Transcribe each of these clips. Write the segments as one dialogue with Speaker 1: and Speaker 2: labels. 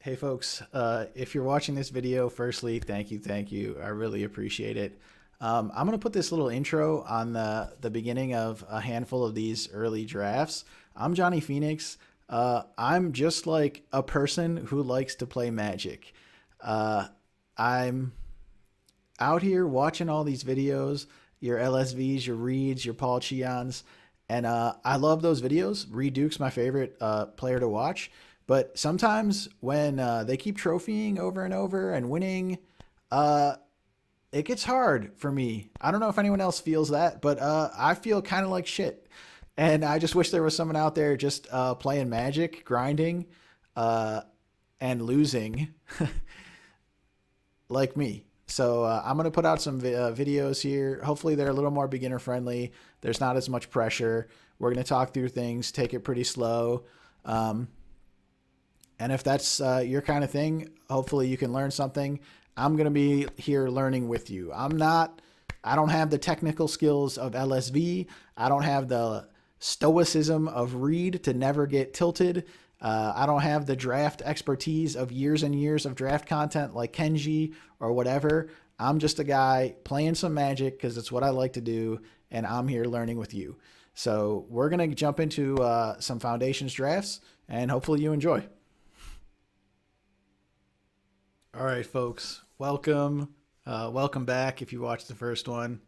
Speaker 1: Hey folks, if you're watching this video, firstly, thank you. I really appreciate it. I'm gonna put this little intro on the beginning of a handful of these early drafts. I'm Johnny Phoenix. I'm just like a person who likes to play Magic. I'm out here watching all these videos, your LSVs, your Reeds, your Paul Cheons, and I love those videos. Reed Duke's my favorite player to watch. But sometimes when they keep trophying over and over and winning, uh, it gets hard for me. I don't know if anyone else feels that, but I feel kind of like shit. And I just wish there was someone out there just playing Magic, grinding, uh, and losing like me. So I'm going to put out some videos here. Hopefully they're a little more beginner friendly. There's not as much pressure. We're going to talk through things, take it pretty slow. And if that's your kind of thing, hopefully you can learn something. I'm going to be here learning with you. I don't have the technical skills of LSV. I don't have the stoicism of Reed to never get tilted. I don't have the draft expertise of years and years of draft content like Kenji or whatever. I'm just a guy playing some Magic because it's what I like to do, and I'm here learning with you. So we're going to jump into some Foundations drafts, and hopefully you enjoy. All right, folks, welcome. Welcome back if you watched the first one.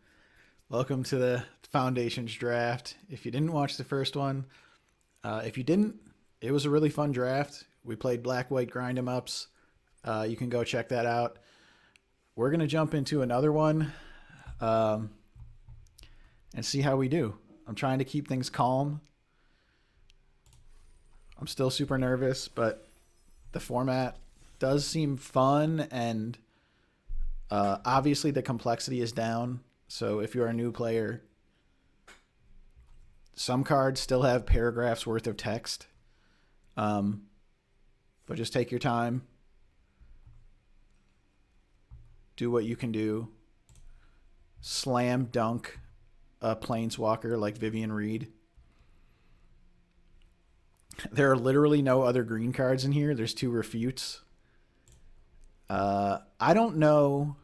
Speaker 1: Welcome to the Foundations draft. If you didn't watch the first one, if you didn't, it was a really fun draft. We played black-white grind 'em ups. You can go check that out. We're going to jump into another one and see how we do. I'm trying to keep things calm. I'm still super nervous, but the format does seem fun, and obviously the complexity is down. So if you're a new player, some cards still have paragraphs worth of text. But just take your time. Do what you can do. Slam dunk a planeswalker like Vivien Reed. There are literally no other green cards in here. There's 2 refutes. I don't know.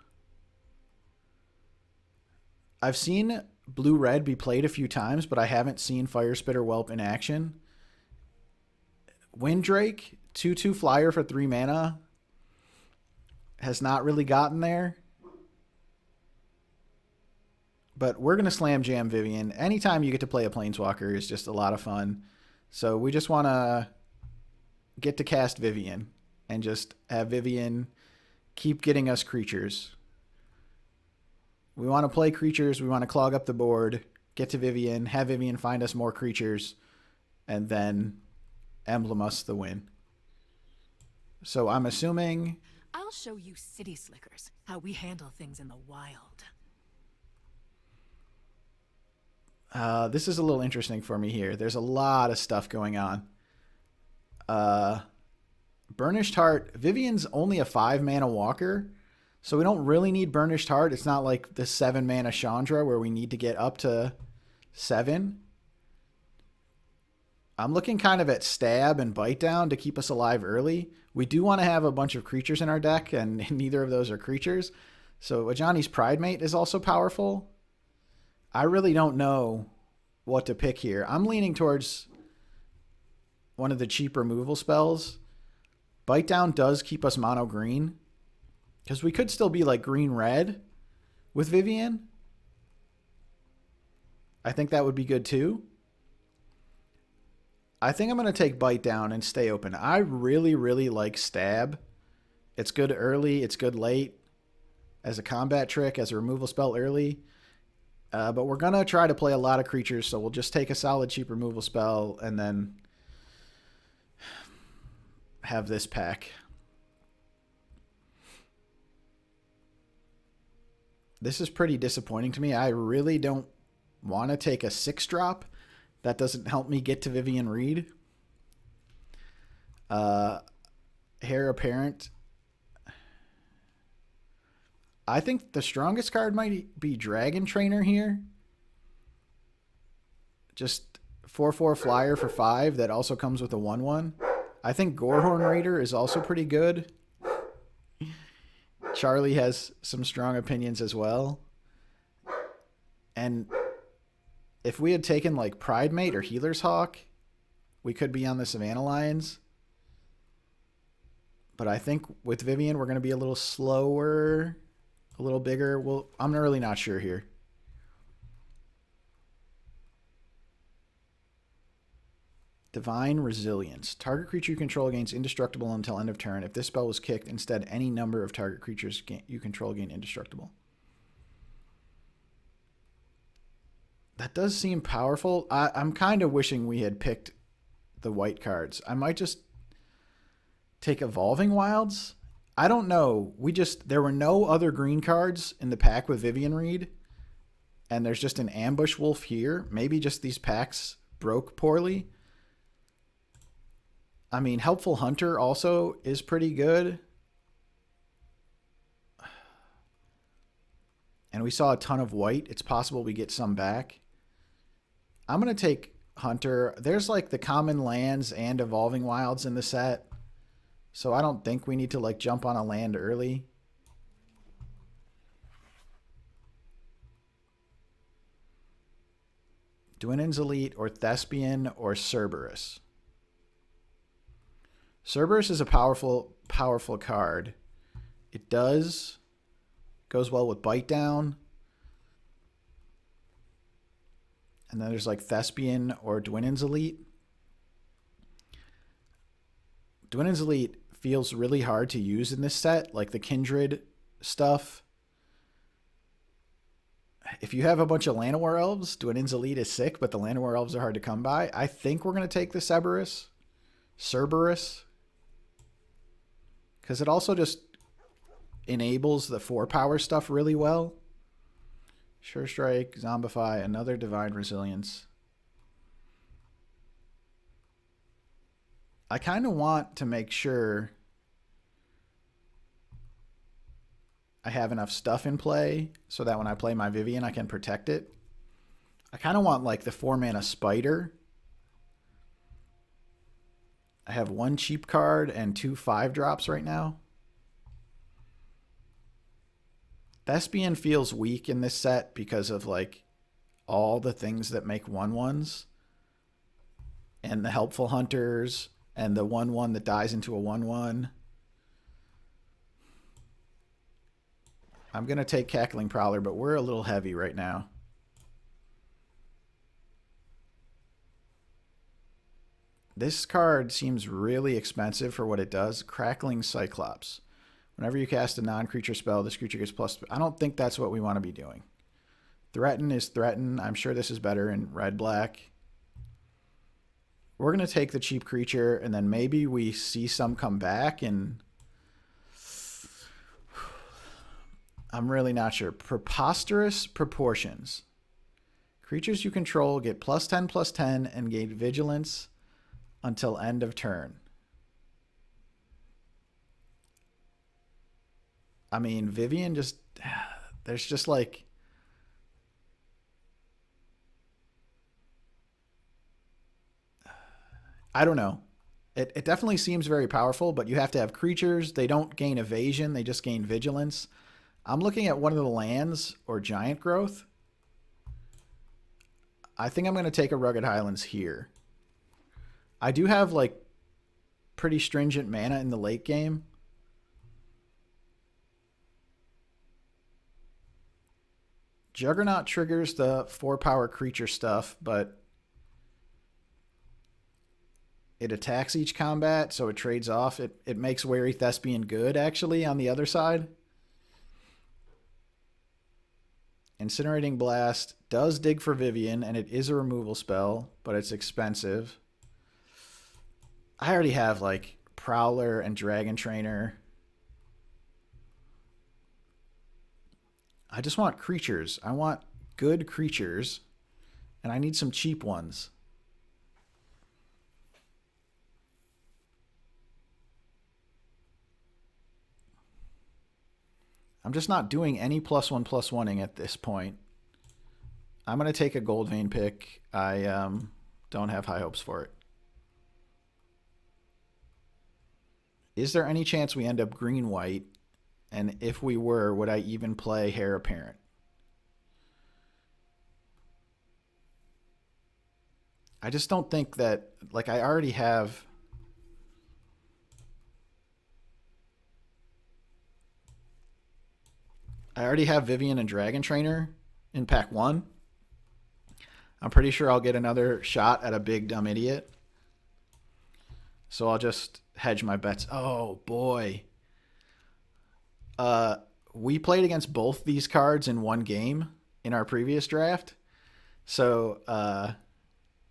Speaker 1: I've seen blue-red be played a few times, but I haven't seen Fire Spitter Whelp in action. Windrake, 2/2 flyer for 3 mana, has not really gotten there. But we're going to slam jam Vivien. Anytime you get to play a Planeswalker is just a lot of fun. So we just want to get to cast Vivien and just have Vivien keep getting us creatures. We want to play creatures. We want to clog up the board, get to Vivien, have Vivien find us more creatures, and then emblem us the win. So I'm assuming...
Speaker 2: I'll show you city slickers, how we handle things in the wild.
Speaker 1: This is a little interesting for me here. There's a lot of stuff going on. Burnished Heart. Vivien's only a 5-mana walker, so we don't really need Burnished Heart. It's not like the 7-mana Chandra where we need to get up to 7. I'm looking kind of at Stab and Bite Down to keep us alive early. We do want to have a bunch of creatures in our deck, and neither of those are creatures. So Ajani's Pridemate is also powerful. I really don't know what to pick here. I'm leaning towards one of the cheap removal spells. Bite Down does keep us mono green, because we could still be like green-red with Vivien. I think that would be good too. I think I'm going to take Bite Down and stay open. I really, really like Stab. It's good early. It's good late as a combat trick, as a removal spell early. But we're going to try to play a lot of creatures, so we'll just take a solid cheap removal spell and then have this pack. This is pretty disappointing to me. I really don't want to take a 6-drop. That doesn't help me get to Vivien Reed. Heir Apparent. I think the strongest card might be Dragon Trainer here. Just 4/4 flyer for 5 that also comes with a 1/1. I think Gorehorn Raider is also pretty good. Charlie has some strong opinions as well. And if we had taken like Pride Mate or Healer's Hawk, we could be on the Savannah Lions. But I think with Vivien, we're going to be a little slower, a little bigger. Well, I'm really not sure here. Divine Resilience. Target creature you control gains indestructible until end of turn. If this spell was kicked, instead any number of target creatures you control gain indestructible. That does seem powerful. I'm kind of wishing we had picked the white cards. I might just take Evolving Wilds. I don't know. There were no other green cards in the pack with Vivien Reid. And there's just an Ambush Wolf here. Maybe just these packs broke poorly. I mean, Helpful Hunter also is pretty good. And we saw a ton of white. It's possible we get some back. I'm going to take Hunter. There's like the common lands and Evolving Wilds in the set. So I don't think we need to like jump on a land early. Dwinen's Elite or Thespian or Cerberus. Cerberus is a powerful card. It goes well with Bite Down. And then there's like Thespian or Dwinen's Elite. Dwinen's Elite feels really hard to use in this set, like the Kindred stuff. If you have a bunch of Llanowar Elves, Dwinen's Elite is sick, but the Llanowar Elves are hard to come by. I think we're going to take the Cerberus. Because it also just enables the 4-power stuff really well. Sure Strike, Zombify, another Divine Resilience. I kind of want to make sure I have enough stuff in play so that when I play my Vivien, I can protect it. I kind of want like the 4-mana Spider. I have 1 cheap card and 2 5-drops right now. Thespian feels weak in this set because of like all the things that make 1/1s. And the Helpful Hunters and the 1/1 that dies into a 1/1. I'm going to take Cackling Prowler, but we're a little heavy right now. This card seems really expensive for what it does. Crackling Cyclops. Whenever you cast a non-creature spell, this creature gets +. I don't think that's what we want to be doing. Threaten is Threaten. I'm sure this is better in red-black. We're going to take the cheap creature, and then maybe we see some come back, and I'm really not sure. Preposterous Proportions. Creatures you control get +10/+10 and gain Vigilance until end of turn. I mean, Vivien just... There's just like... I don't know. It definitely seems very powerful, but you have to have creatures. They don't gain evasion. They just gain vigilance. I'm looking at one of the lands or giant growth. I think I'm going to take a Rugged Highlands here. I do have like pretty stringent mana in the late game. Juggernaut triggers the 4-power creature stuff, but it attacks each combat, so it trades off. It makes Wary Thespian good, actually, on the other side. Incinerating Blast does dig for Vivien, and it is a removal spell, but it's expensive. I already have, like, Prowler and Dragon Trainer. I just want creatures. I want good creatures, and I need some cheap ones. I'm just not doing any +1/+1ing at this point. I'm going to take a Gold Vein pick. I don't have high hopes for it. Is there any chance we end up green-white? And if we were, would I even play Heir Apparent? I just don't think that, like, I already have. I already have Vivien and Dragon Trainer in pack 1. I'm pretty sure I'll get another shot at a big dumb idiot. So I'll just hedge my bets. Oh boy. We played against both these cards in one game in our previous draft. So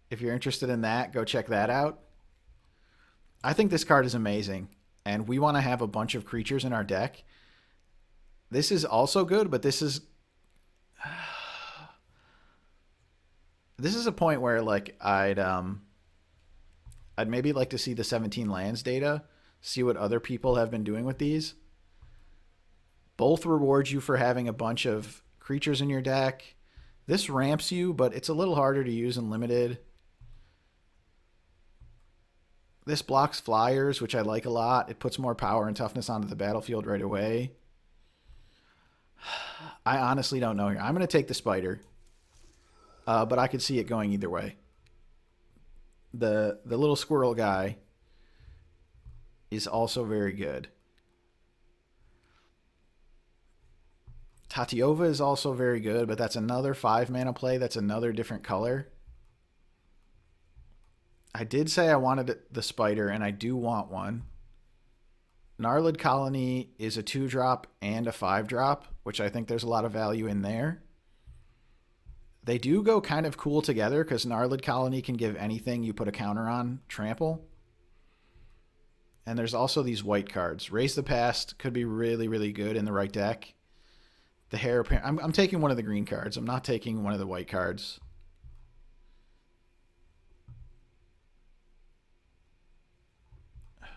Speaker 1: if you're interested in that, go check that out. I think this card is amazing, and we want to have a bunch of creatures in our deck. This is also good, but this is a point where like I'd maybe like to see the 17 lands data, see what other people have been doing with these. Both reward you for having a bunch of creatures in your deck. This ramps you, but it's a little harder to use in limited. This blocks flyers, which I like a lot. It puts more power and toughness onto the battlefield right away. I honestly don't know here. I'm going to take the spider, but I could see it going either way. The little squirrel guy is also very good. Tatiova is also very good, but that's another 5-mana play. That's another different color. I did say I wanted the spider, and I do want one. Gnarlid Colony is a 2-drop and a 5-drop, which I think there's a lot of value in there. They do go kind of cool together because Gnarlid Colony can give anything you put a counter on trample. And there's also these white cards. Raise the Past could be really, really good in the right deck. The Heir Apparent. I'm taking one of the green cards. I'm not taking one of the white cards.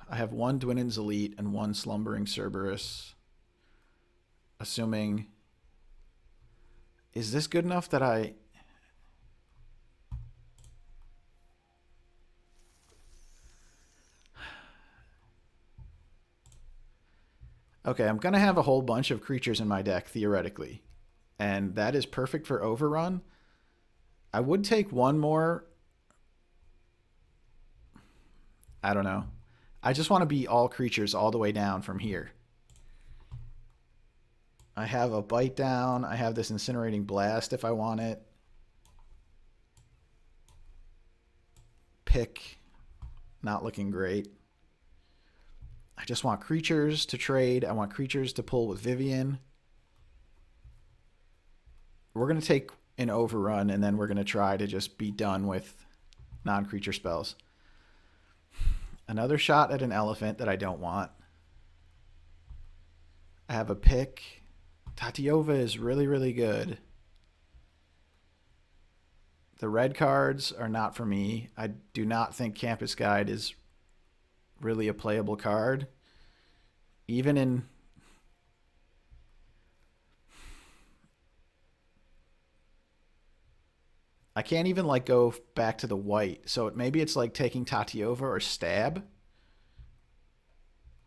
Speaker 1: I have one Dwinnen's Elite and one Slumbering Cerberus. Assuming... Is this good enough that I... Okay, I'm going to have a whole bunch of creatures in my deck, theoretically. And that is perfect for Overrun. I would take one more. I don't know. I just want to be all creatures all the way down from here. I have a Bite Down. I have this Incinerating Blast if I want it. Pick. Not looking great. I just want creatures to trade. I want creatures to pull with Vivien. We're going to take an Overrun, and then we're going to try to just be done with non-creature spells. Another shot at an elephant that I don't want. I have a pick. Tatiova is really, really good. The red cards are not for me. I do not think Campus Guide is really a playable card. Even in... I can't even like go back to the white. So maybe it's like taking Tatiova or Stab.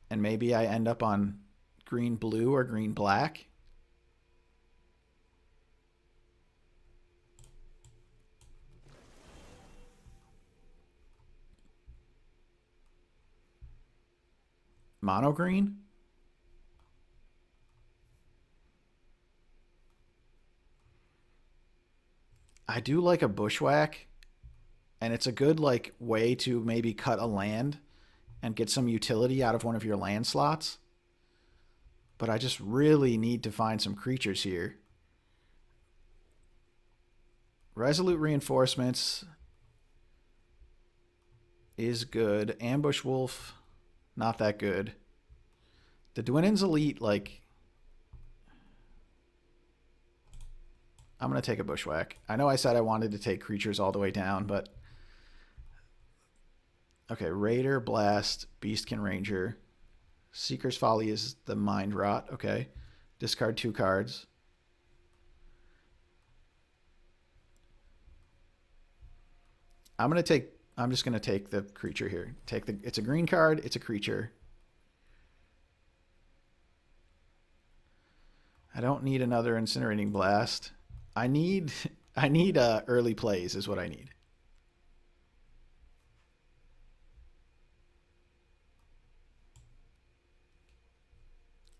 Speaker 1: And maybe I end up on green-blue or green-black. Mono green? I do like a Bushwhack, and it's a good like way to maybe cut a land and get some utility out of one of your land slots. But I just really need to find some creatures here. Resolute Reinforcements is good. Ambush Wolf, not that good. The Dwinnen's Elite, like... I'm going to take a Bushwhack. I know I said I wanted to take creatures all the way down, but... Okay, Raider, Blast, Beastkin Ranger. Seeker's Folly is the Mind Rot. Okay. Discard 2 cards. I'm just going to take the creature here. It's a green card, it's a creature. I don't need another incinerating blast. I need early plays is what I need.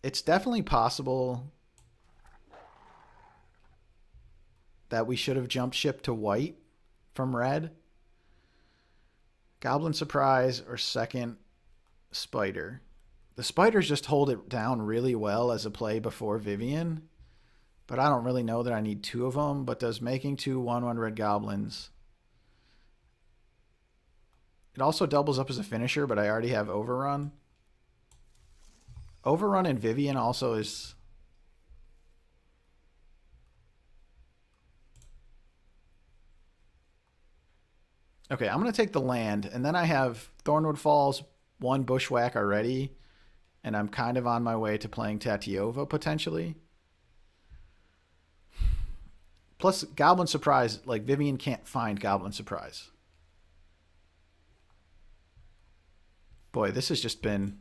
Speaker 1: It's definitely possible that we should have jumped ship to white from red. Goblin Surprise or second Spider. The Spiders just hold it down really well as a play before Vivien. But I don't really know that I need two of them. But does making 2 1/1 red goblins. It also doubles up as a finisher, but I already have Overrun. Overrun and Vivien also is... Okay, I'm going to take the land, and then I have Thornwood Falls, 1 Bushwhack already, and I'm kind of on my way to playing Tatiova, potentially. Plus, Goblin Surprise, like, Vivien can't find Goblin Surprise. Boy, this has just been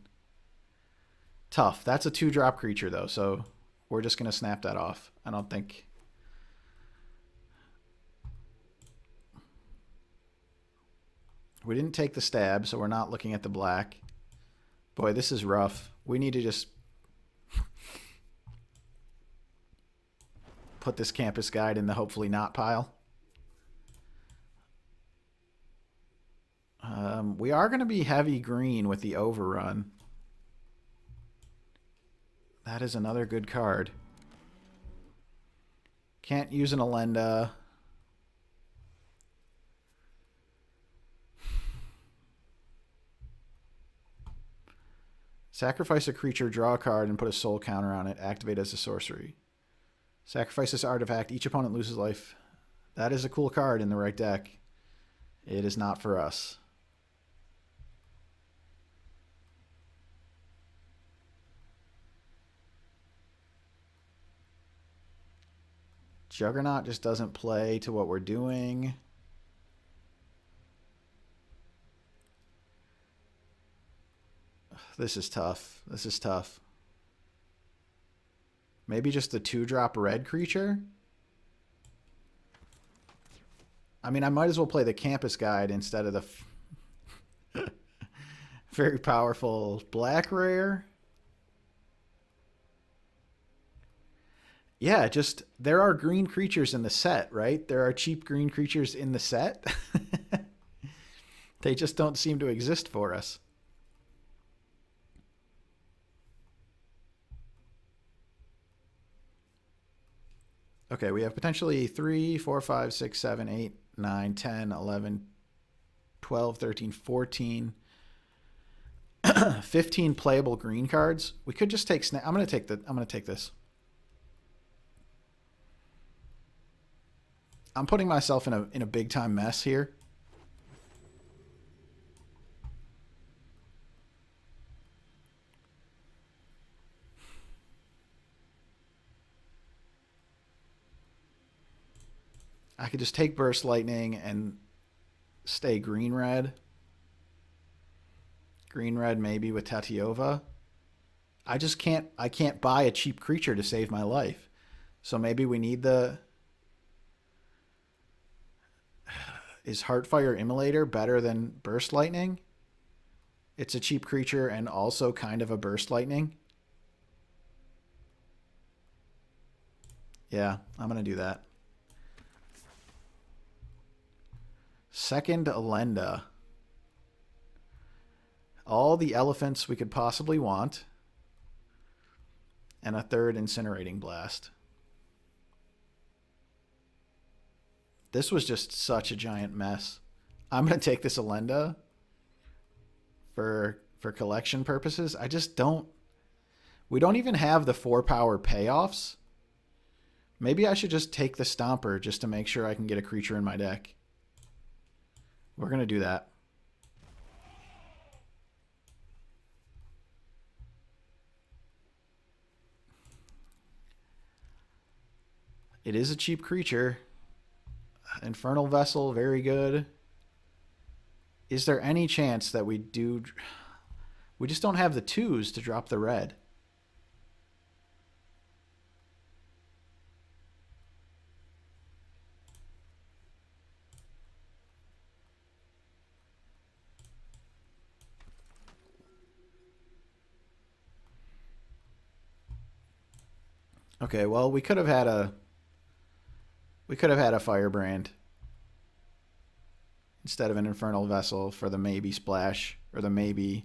Speaker 1: tough. That's a 2-drop creature, though, so we're just going to snap that off. I don't think... We didn't take the stab, so we're not looking at the black. Boy, this is rough. We need to just put this campus guide in the hopefully not pile. We are going to be heavy green with the Overrun. That is another good card. Can't use an Elenda. Sacrifice a creature, draw a card, and put a soul counter on it. Activate as a sorcery. Sacrifice this artifact. Each opponent loses life. That is a cool card in the right deck. It is not for us. Juggernaut just doesn't play to what we're doing. This is tough. This is tough. Maybe just the 2-drop red creature? I mean, I might as well play the campus guide instead of the very powerful black rare. Yeah, just there are green creatures in the set, right? There are cheap green creatures in the set. They just don't seem to exist for us. Okay, we have potentially 3, 4, 5, 6, 7, 8, 9, 10, 11, 12, 13, 14, 15 playable green cards. We could just take I'm going to take this. I'm putting myself in a big time mess here. I could just take Burst Lightning and stay green-red. Green-red maybe with Tatiova. I can't buy a cheap creature to save my life. So maybe we need the... Is Heartfire Immolator better than Burst Lightning? It's a cheap creature and also kind of a Burst Lightning. Yeah, I'm going to do that. Second Elenda. All the elephants we could possibly want. And a third Incinerating Blast. This was just such a giant mess. I'm going to take this Elenda for collection purposes. I just don't... We don't even have the 4-power payoffs. Maybe I should just take the Stomper just to make sure I can get a creature in my deck. We're going to do that. It is a cheap creature. Infernal Vessel, very good. Is there any chance that we do... We just don't have the 2s to drop the red. Okay, well, we could have had a firebrand instead of an infernal vessel for the maybe splash or the maybe.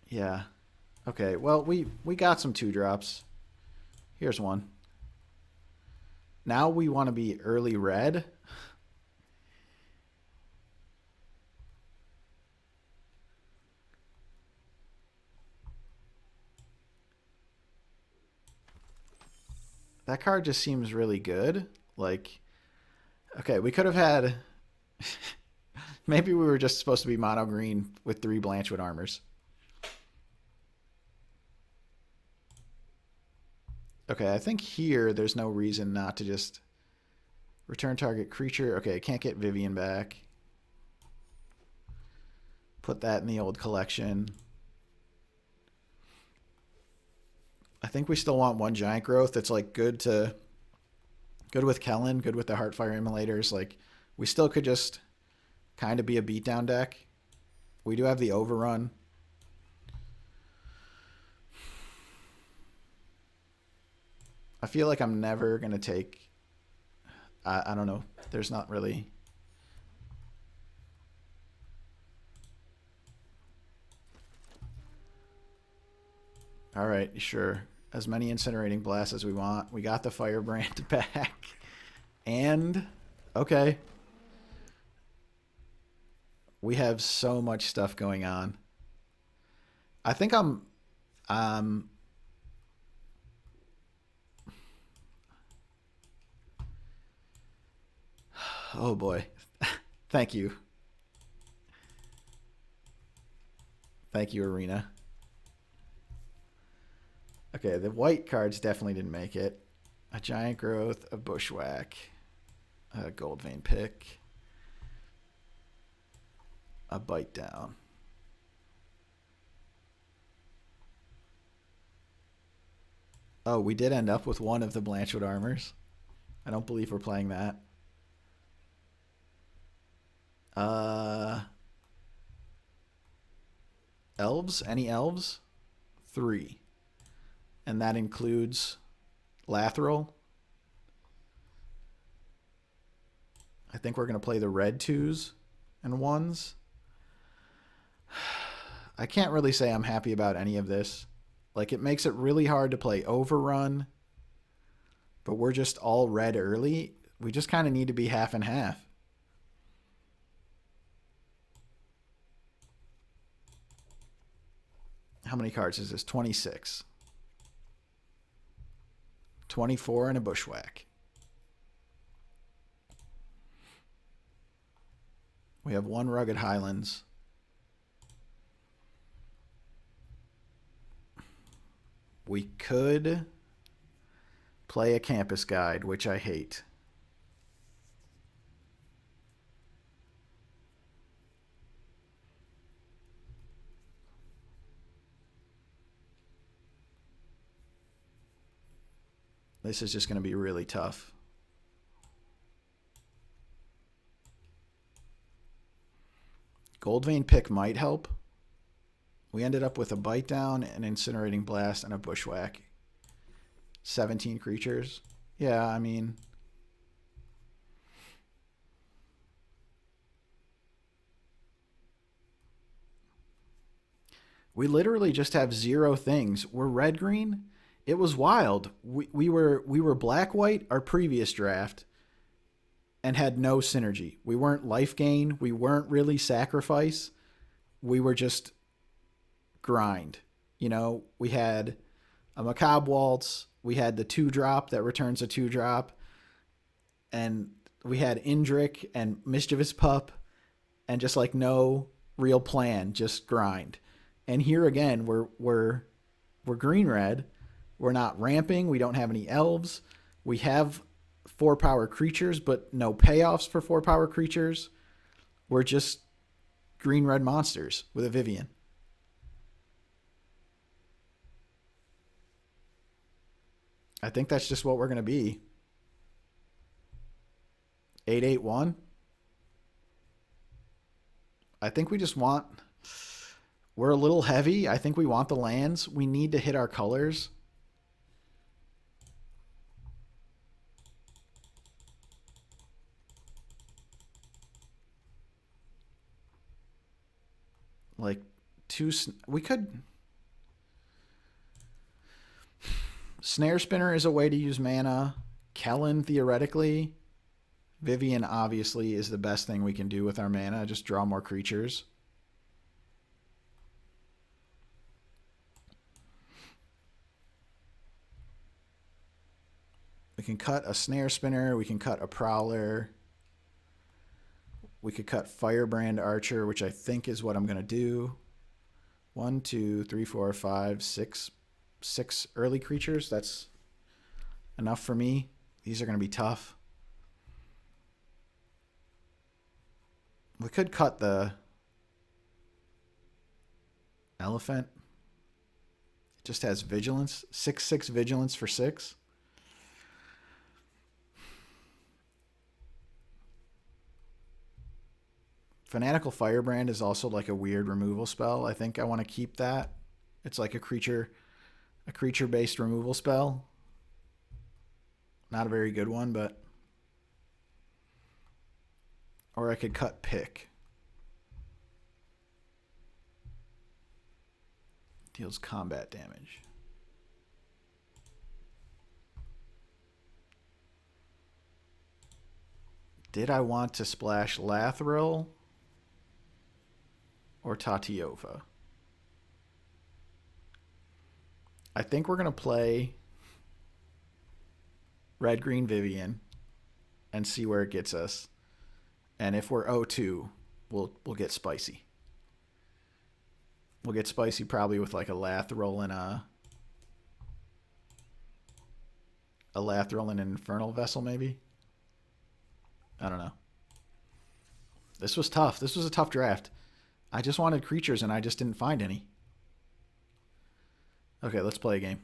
Speaker 1: Yeah. Okay, well, we got some 2 drops. Here's one. Now we want to be early red. That card just seems really good. Like, okay, we could have had. Maybe we were just supposed to be mono green with 3 Blanchwood armors. Okay, I think here there's no reason not to just return target creature. Okay, can't get Vivien back. Put that in the old collection. I think we still want 1 giant growth that's like good with Kellen, good with the Heartfire Immolators. Like, we still could just kind of be a beatdown deck. We do have the overrun. I feel like I'm never going to take... I don't know. There's not really... All right, sure. As many incinerating blasts as we want. We got the firebrand back. And, okay. We have so much stuff going on. I think I'm... oh boy. Thank you. Thank you, Arena. Okay, the white cards definitely didn't make it. A giant growth, a bushwhack, a gold vein pick, a bite down. Oh, we did end up with one of the Blanchwood armors. I don't believe we're playing that. Elves? Any elves? 3. And that includes Lathril. I think we're going to play the red 2s and 1s. I can't really say I'm happy about any of this. Like, it makes it really hard to play Overrun, but we're just all red early. We just kind of need to be half and half. How many cards is this? 26. 24 and a bushwhack. We have 1 Rugged Highlands. We could play a campus guide, which I hate. This is just going to be really tough. Gold Vein Pick might help. We ended up with a Bite Down, an Incinerating Blast, and a Bushwhack. 17 creatures. Yeah, I mean... we literally just have 0 things. We're red-green. It was wild. We were black-white our previous draft and had no synergy. We weren't life gain. We weren't really sacrifice. We were just grind. You know, we had a Macabre Waltz. We had the 2-drop that returns a 2-drop. And we had Indrik and Mischievous Pup and just like no real plan, just grind. And here again, we're green-red. We're not ramping. We don't have any elves. We have 4-power creatures, but no payoffs for 4-power creatures. We're just green-red monsters with a Vivien. I think that's just what we're going to be. 8-8-1. I think we just want... We're a little heavy. I think we want the lands. We need to hit our colors. Like we could... Snare Spinner is a way to use mana. Kellen, theoretically. Vivien, obviously, is the best thing we can do with our mana. Just draw more creatures. We can cut a Snare Spinner. We can cut a Prowler. We could cut Firebrand Archer, which I think is what I'm going to do. 1, 2, 3, 4, 5, 6. 6 early creatures. That's enough for me. These are going to be tough. We could cut the Elephant. It just has Vigilance. 6/6 Vigilance for 6. Fanatical Firebrand is also like a weird removal spell. I think I want to keep that. It's like a creature-based removal spell. Not a very good one, but... Or I could cut Pick. Deals combat damage. Did I want to splash Lathril or Tatiova? I think we're going to play red-green Vivien and see where it gets us. And if we're 0-2, we'll get spicy. We'll get spicy probably with like a Lathril and an Infernal Vessel maybe. I don't know. This was tough. This was a tough draft. I just wanted creatures and I just didn't find any. Okay, let's play a game.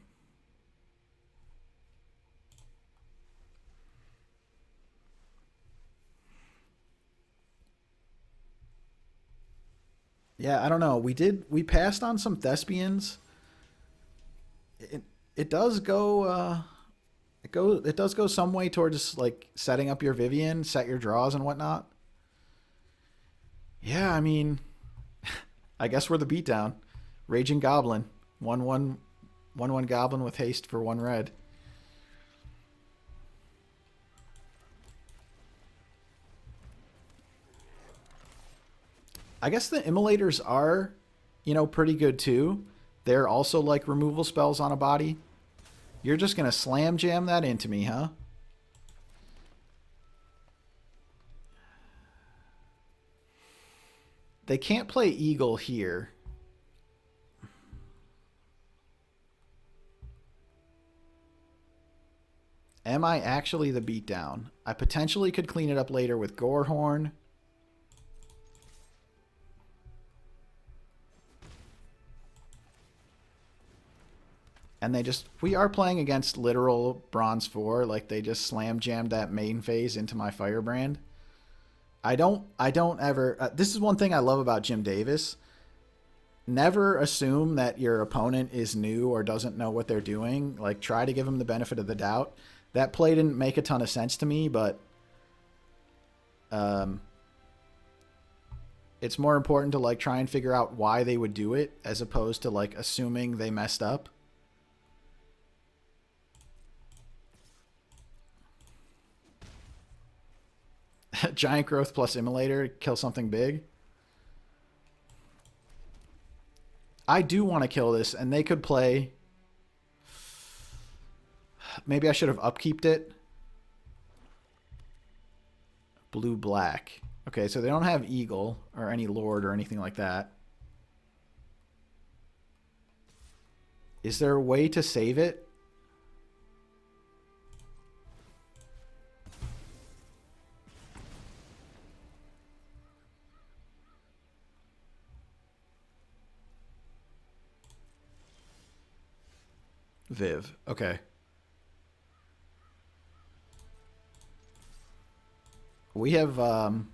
Speaker 1: Yeah, I don't know. We passed on some Thespians. It does go it does go some way towards like setting up your Vivien, set your draws and whatnot. Yeah, I mean, I guess we're the beatdown. Raging Goblin. 1/1 Goblin with haste for 1 red. I guess the Immolators are, pretty good too. They're also like removal spells on a body. You're just going to slam jam that into me, huh? They can't play Eagle here. Am I actually the beatdown? I potentially could clean it up later with Gorehorn. And we are playing against literal Bronze 4. Like, they just slam jammed that main phase into my Firebrand. I don't ever, this is one thing I love about Jim Davis. Never assume that your opponent is new or doesn't know what they're doing. Like, try to give them the benefit of the doubt. That play didn't make a ton of sense to me, but it's more important to like try and figure out why they would do it as opposed to like assuming they messed up. Giant Growth plus Immolator, kill something big. I do want to kill this, and they could play... Maybe I should have upkeeped it. Blue-black. Okay, so they don't have Eagle or any Lord or anything like that. Is there a way to save it? Viv. Okay. We have a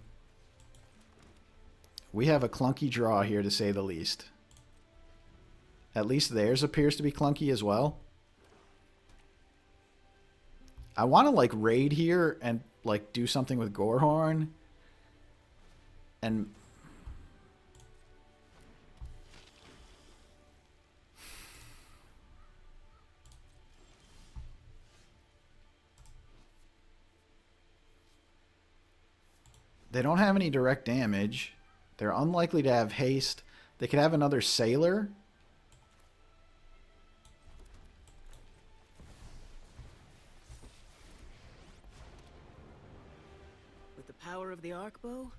Speaker 1: clunky draw here, to say the least. At least theirs appears to be clunky as well. I want to like raid here and like do something with Gorehorn. And they don't have any direct damage. They're unlikely to have haste. They could have another sailor.
Speaker 2: With the power of the arc bow,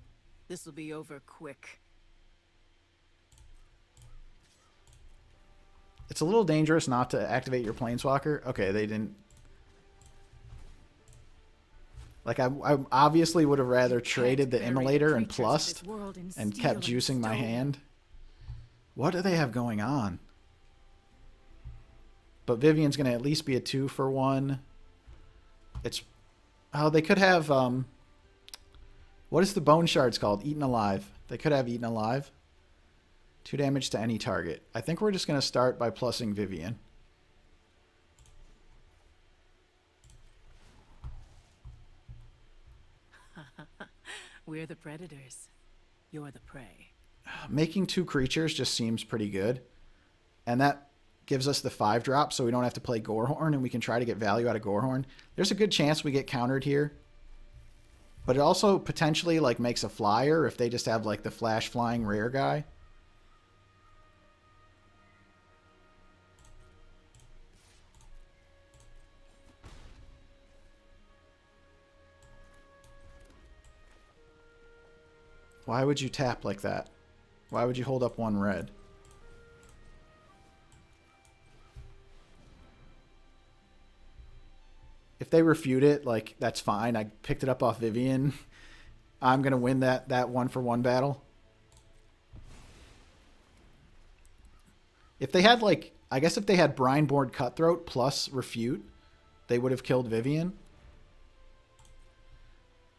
Speaker 2: this will be over quick.
Speaker 1: It's a little dangerous not to activate your planeswalker. Okay, they didn't. Like, I obviously would have rather traded the immolator and plussed and kept juicing my hand. What do they have going on? But Vivien's going to at least be a 2-for-1. It's... Oh, they could have... what is the bone shards called? Eaten Alive. They could have Eaten Alive. 2 damage to any target. I think we're just going to start by plussing Vivien.
Speaker 2: We're the predators. You're the prey.
Speaker 1: Making 2 creatures just seems pretty good. And that gives us the 5-drop, so we don't have to play Gorehorn, and we can try to get value out of Gorehorn. There's a good chance we get countered here. But it also potentially like makes a flyer if they just have like the flash flying rare guy. Why would you tap like that? Why would you hold up 1 red? If they refute it, like, that's fine. I picked it up off Vivien. I'm going to win that 1-for-1 battle. If they had, like, I guess if they had Brineborn Cutthroat plus refute, they would have killed Vivien.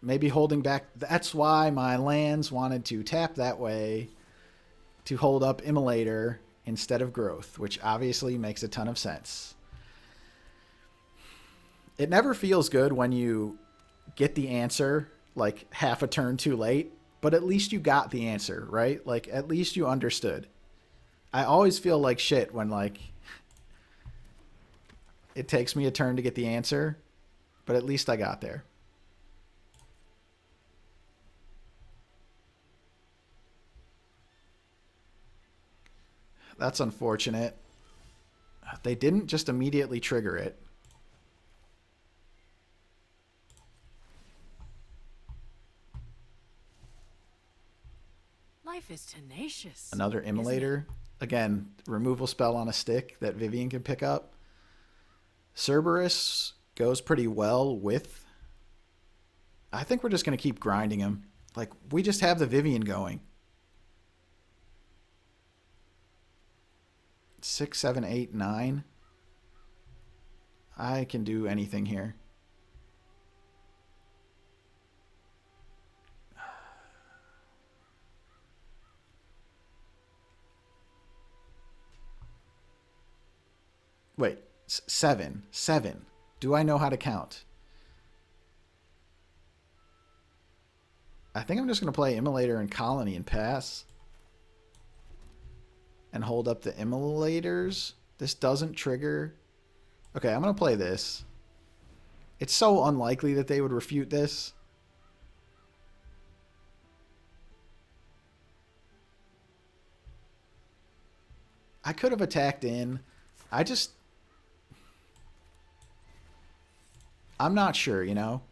Speaker 1: Maybe holding back. That's why my lands wanted to tap that way to hold up Immolator instead of Growth, which obviously makes a ton of sense. It never feels good when you get the answer like half a turn too late, but at least you got the answer, right? Like, at least you understood. I always feel like shit when, like, it takes me a turn to get the answer, but at least I got there. That's unfortunate. They didn't just immediately trigger it.
Speaker 2: Life is tenacious.
Speaker 1: Another Immolator. Again, removal spell on a stick that Vivien can pick up. Cerberus goes pretty well with... I think we're just going to keep grinding him. Like, we just have the Vivien going. 6, 7, 8, 9. I can do anything here. Wait, 7. 7. Do I know how to count? I think I'm just going to play Immolator and Colony and pass. And hold up the Immolators. This doesn't trigger. Okay, I'm going to play this. It's so unlikely that they would refute this. I could have attacked in. I'm not sure, you know?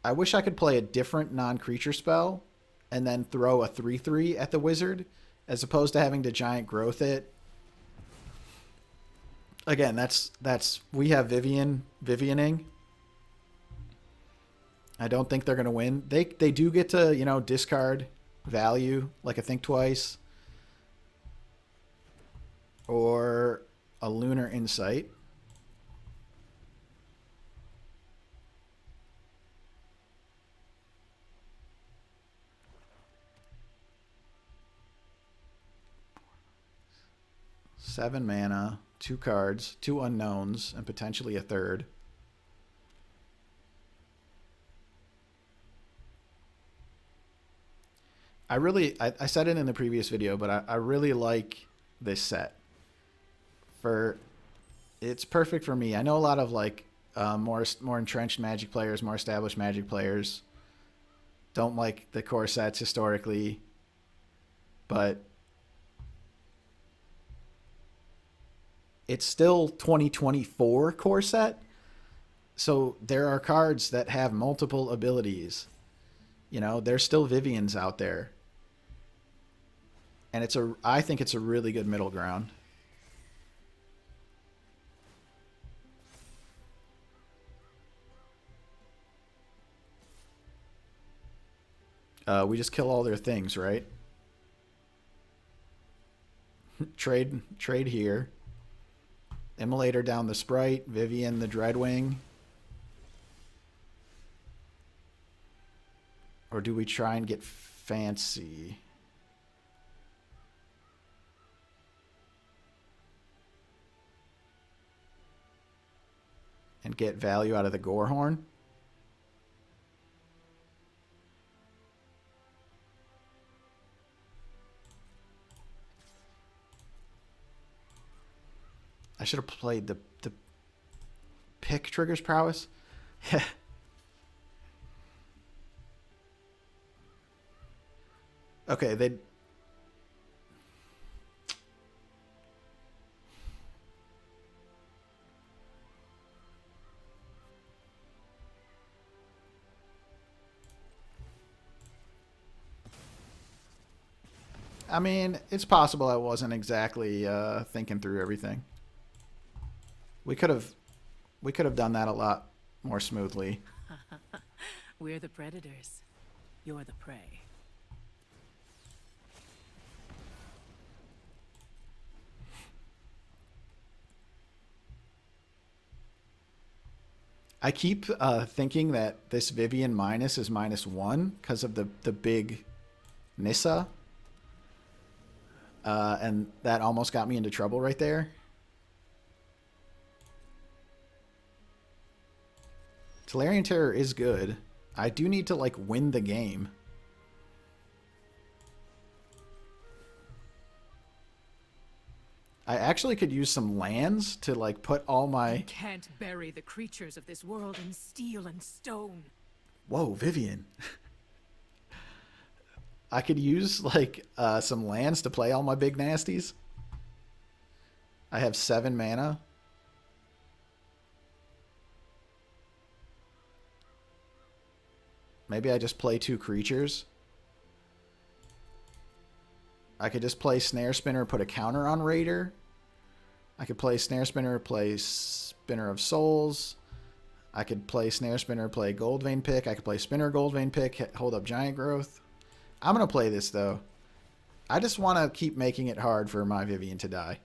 Speaker 1: I wish I could play a different non-creature spell and then throw a 3/3 at the wizard as opposed to having to giant growth it. Again, that's we have Viviening. I don't think they're going to win. They do get to, you know, discard value like a Think Twice or a Lunar Insight. 7 mana, 2 cards, 2 unknowns, and potentially a third. I said it in the previous video, but I really like this set. It's perfect for me. I know a lot of like more entrenched Magic players, more established Magic players don't like the core sets historically, but it's still 2024 core set. So there are cards that have multiple abilities. You know, there's still Viviens out there. And I think it's a really good middle ground. We just kill all their things, right? trade here. Immolator down the Sprite, Vivien the Dreadwing. Or do we try and get fancy? And get value out of the Gorehorn? I should have played the pick triggers prowess. Okay, they. I mean, it's possible I wasn't exactly thinking through everything. We could have done that a lot more smoothly.
Speaker 2: We're the predators. You're the prey.
Speaker 1: I keep thinking that this Vivien minus is -1 because of the big Nissa. And that almost got me into trouble right there. Tolarian Terror is good. I do need to, like, win the game. I actually could use some lands to, like, put all my...
Speaker 2: You can't bury the creatures of this world in steel and stone.
Speaker 1: Whoa, Vivien. I could use, like, some lands to play all my big nasties. I have 7 mana. Maybe I just play 2 creatures. I could just play Snare Spinner, put a counter on Raider. I could play Snare Spinner, play Spinner of Souls. I could play Snare Spinner, play Goldvein Pick. I could play Spinner Goldvein Pick, hold up Giant Growth. I'm going to play this, though. I just want to keep making it hard for my Vivien to die.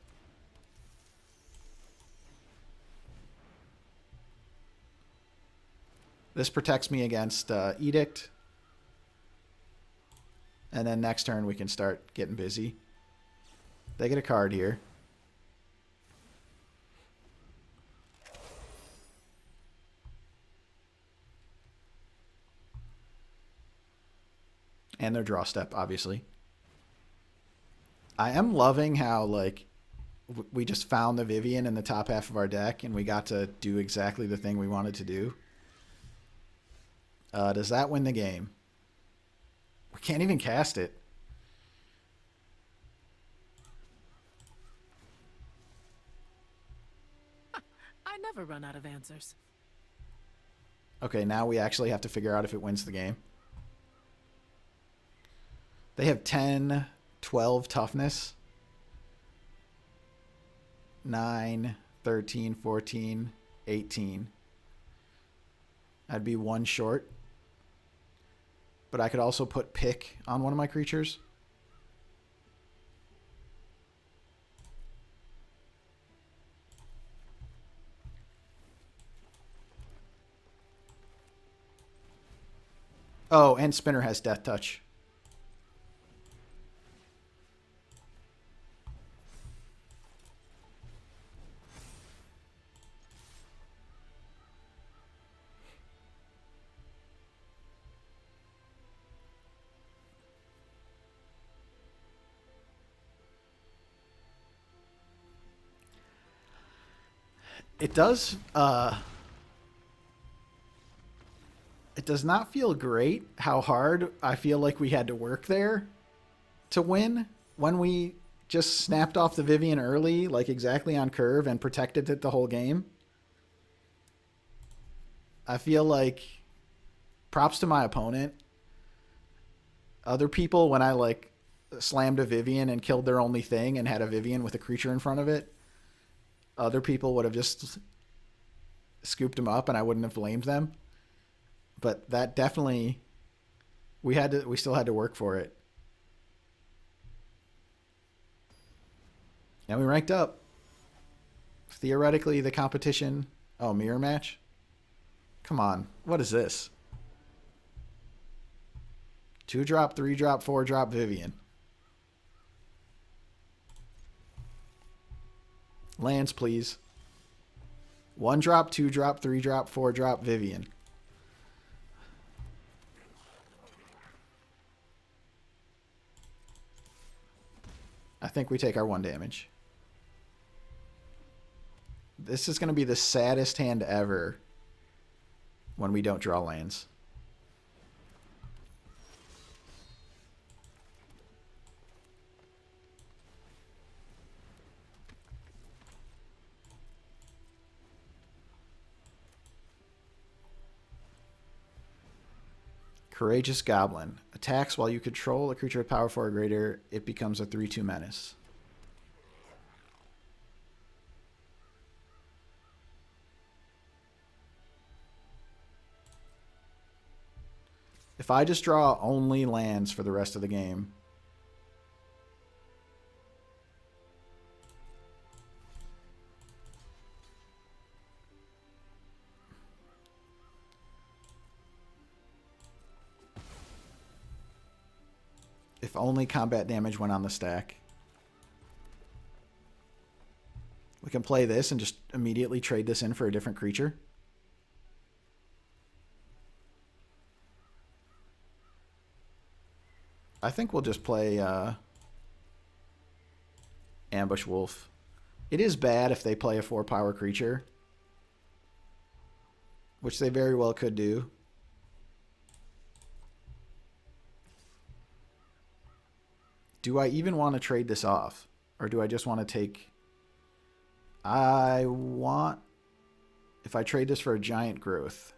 Speaker 1: This protects me against Edict. And then next turn we can start getting busy. They get a card here. And their draw step, obviously. I am loving how, like, we just found the Vivien in the top half of our deck and we got to do exactly the thing we wanted to do. Does that win the game? We can't even cast it.
Speaker 2: I never run out of answers.
Speaker 1: Okay, now we actually have to figure out if it wins the game. They have 10, 12 toughness. 9, 13, 14, 18. I'd be 1 short. But I could also put pick on one of my creatures. Oh, and Spinner has Death Touch. It does, it does not feel great how hard I feel like we had to work there to win when we just snapped off the Vivien early, like exactly on curve, and protected it the whole game. I feel like props to my opponent. Other people, when I like slammed a Vivien and killed their only thing and had a Vivien with a creature in front of it, other people would have just scooped them up and I wouldn't have blamed them. But that definitely, we still had to work for it. And we ranked up. Theoretically, the competition. Oh, mirror match? Come on. What is this? 2-drop, 3-drop, 4-drop Vivien. Lands, please. 1-drop, 2-drop, 3-drop, 4-drop Vivien. I think we take our 1 damage. This is going to be the saddest hand ever when we don't draw lands. Courageous Goblin. Attacks while you control a creature with power 4 or greater. It becomes a 3/2 menace. If I just draw only lands for the rest of the game, if only combat damage went on the stack, we can play this and just immediately trade this in for a different creature. I think we'll just play Ambush Wolf. It is bad if they play a 4-power creature, which they very well could do. Do I even want to trade this off? Or do I just want to take... If I trade this for a Giant Growth,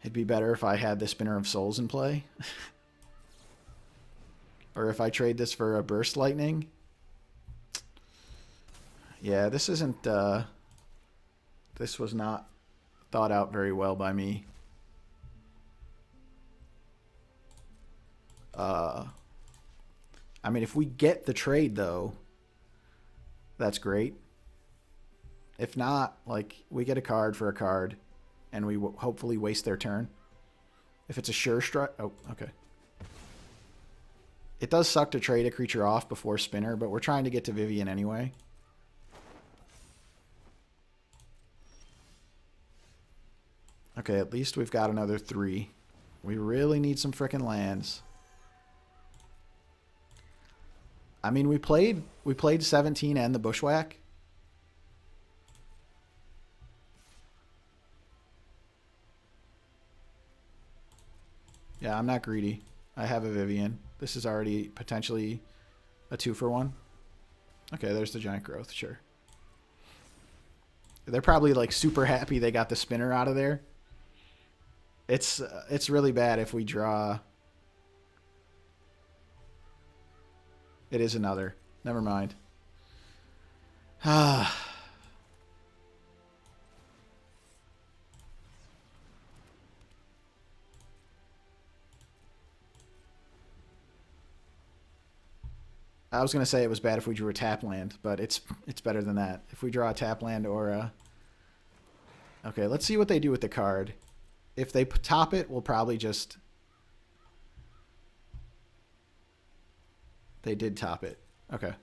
Speaker 1: it'd be better if I had the Spinner of Souls in play. Or if I trade this for a Burst Lightning. Yeah, this isn't... this was not thought out very well by me. I mean, if we get the trade, though, that's great. If not, like, we get a card for a card, and we hopefully waste their turn. If it's a sure strike... Oh, okay. It does suck to trade a creature off before Spinner, but we're trying to get to Vivien anyway. Okay, at least we've got another 3. We really need some frickin' lands. I mean, we played 17 and the Bushwhack. Yeah, I'm not greedy. I have a Vivien. This is already potentially a 2-for-1. Okay, there's the Giant Growth, sure. They're probably like super happy they got the Spinner out of there. It's really bad if we draw. It is another. Never mind. Ah. I was going to say it was bad if we drew a tap land, but it's better than that. If we draw a tap land or a... Okay, let's see what they do with the card. If they top it, we'll probably just... They did top it. Okay.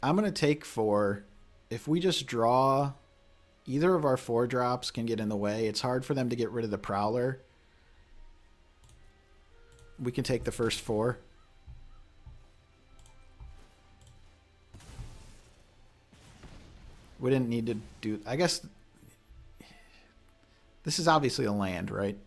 Speaker 1: I'm going to take 4. If we just draw, either of our 4 drops can get in the way. It's hard for them to get rid of the Prowler. We can take the first 4. We didn't need to do... I guess this is obviously a land, right?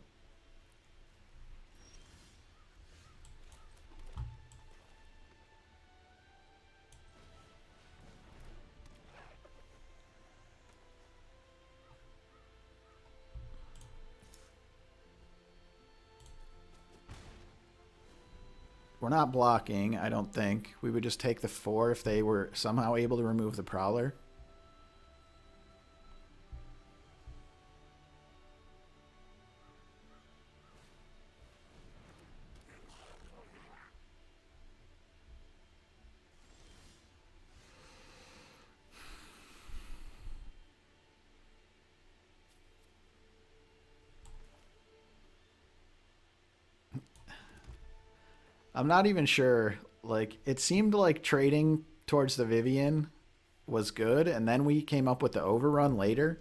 Speaker 1: We're not blocking, I don't think. We would just take the 4 if they were somehow able to remove the Prowler. I'm not even sure. Like, it seemed like trading towards the Vivien was good, and then we came up with the overrun later.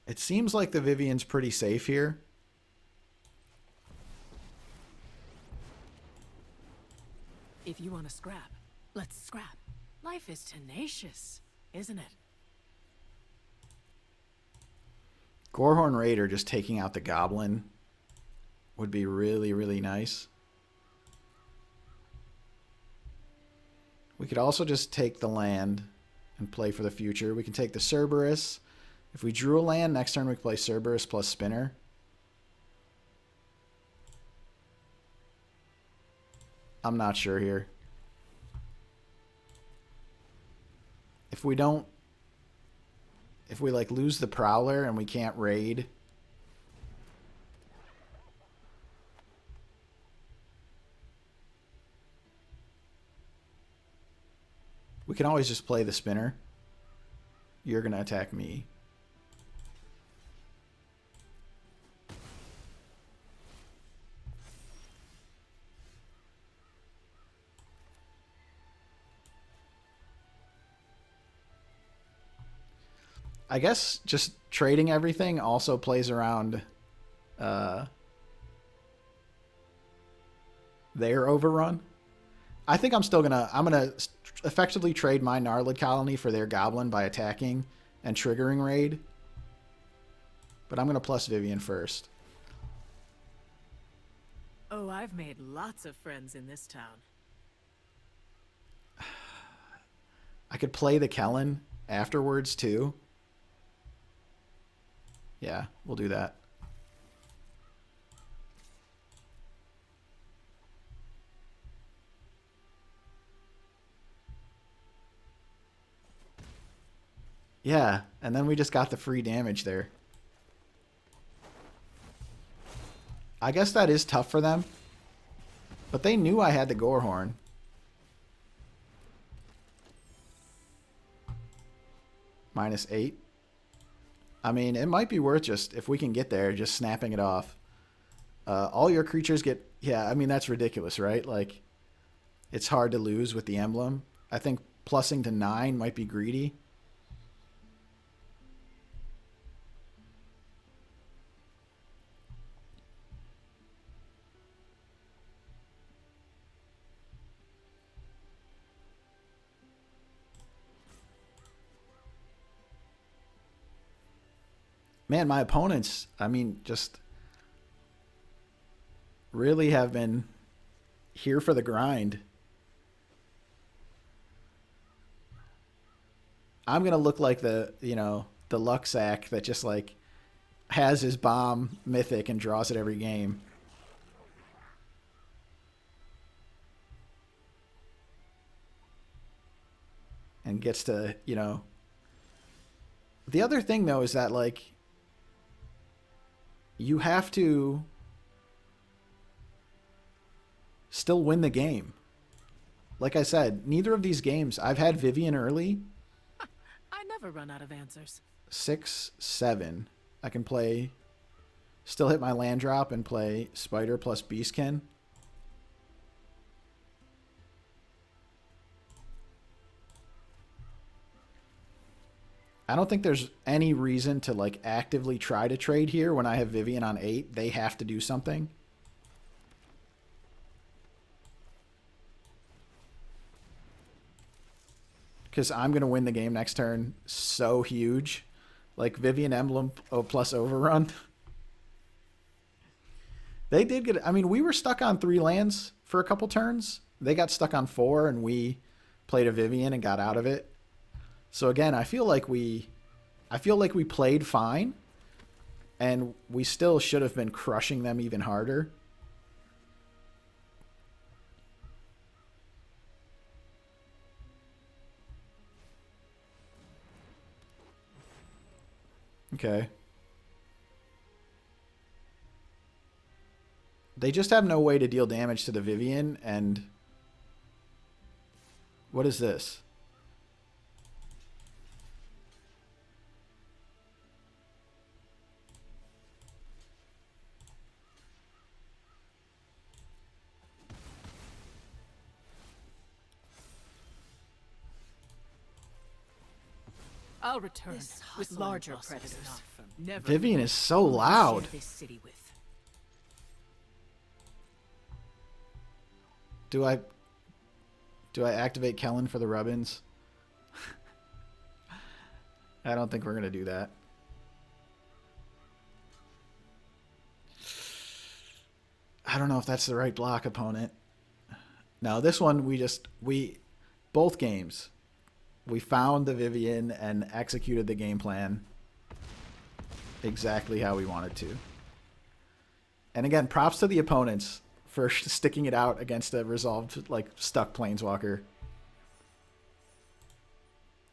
Speaker 1: It seems like the Vivien's pretty safe here.
Speaker 2: If you want to scrap, let's scrap. Life is tenacious, isn't it?
Speaker 1: Gorehorn Raider just taking out the Goblin would be really, really nice. We could also just take the land and play for the future. We can take the Cerberus. If we drew a land, next turn we can play Cerberus plus Spinner. I'm not sure here. If we don't... If we, like, lose the Prowler and we can't raid... We can always just play the Spinner. You're going to attack me. I guess just trading everything also plays around their overrun. I think I'm still gonna effectively trade my Gnarlid Colony for their Goblin by attacking and triggering raid. But I'm gonna plus Vivien first.
Speaker 2: Oh, I've made lots of friends in this town.
Speaker 1: I could play the Kellen afterwards too. Yeah, we'll do that. Yeah, and then we just got the free damage there. I guess that is tough for them. But they knew I had the Gorehorn. -8. I mean, it might be worth just, if we can get there, just snapping it off. All your creatures get... Yeah, I mean, that's ridiculous, right? Like, it's hard to lose with the emblem. I think plussing to 9 might be greedy. Man, my opponents, I mean, just really have been here for the grind. I'm going to look like the, you know, the luck sack that just, like, has his bomb mythic and draws it every game. And gets to, you know... The other thing, though, is that, like... You have to still win the game. Like I said, neither of these games, I've had Vivien early.
Speaker 2: I never run out of answers.
Speaker 1: 6, 7. I can play, still hit my land drop and play Spider plus Beastkin. I don't think there's any reason to like actively try to trade here when I have Vivien on 8. They have to do something. Because I'm going to win the game next turn so huge. Like Vivien Emblem plus Overrun. They did get... I mean, we were stuck on 3 lands for a couple turns. They got stuck on 4, and we played a Vivien and got out of it. So again, I feel like we played fine, and we still should have been crushing them even harder. Okay. They just have no way to deal damage to the Vivien, and... What is this?
Speaker 2: I'll return with larger predators. Never
Speaker 1: Vivien is so loud.
Speaker 2: this city with.
Speaker 1: Do I activate Kellen for the Rubbins? I don't think we're going to do that. I don't know if that's the right block opponent. No, this one both games, we found the Vivien and executed the game plan exactly how we wanted to. And again, props to the opponents for sticking it out against a resolved, like, stuck planeswalker.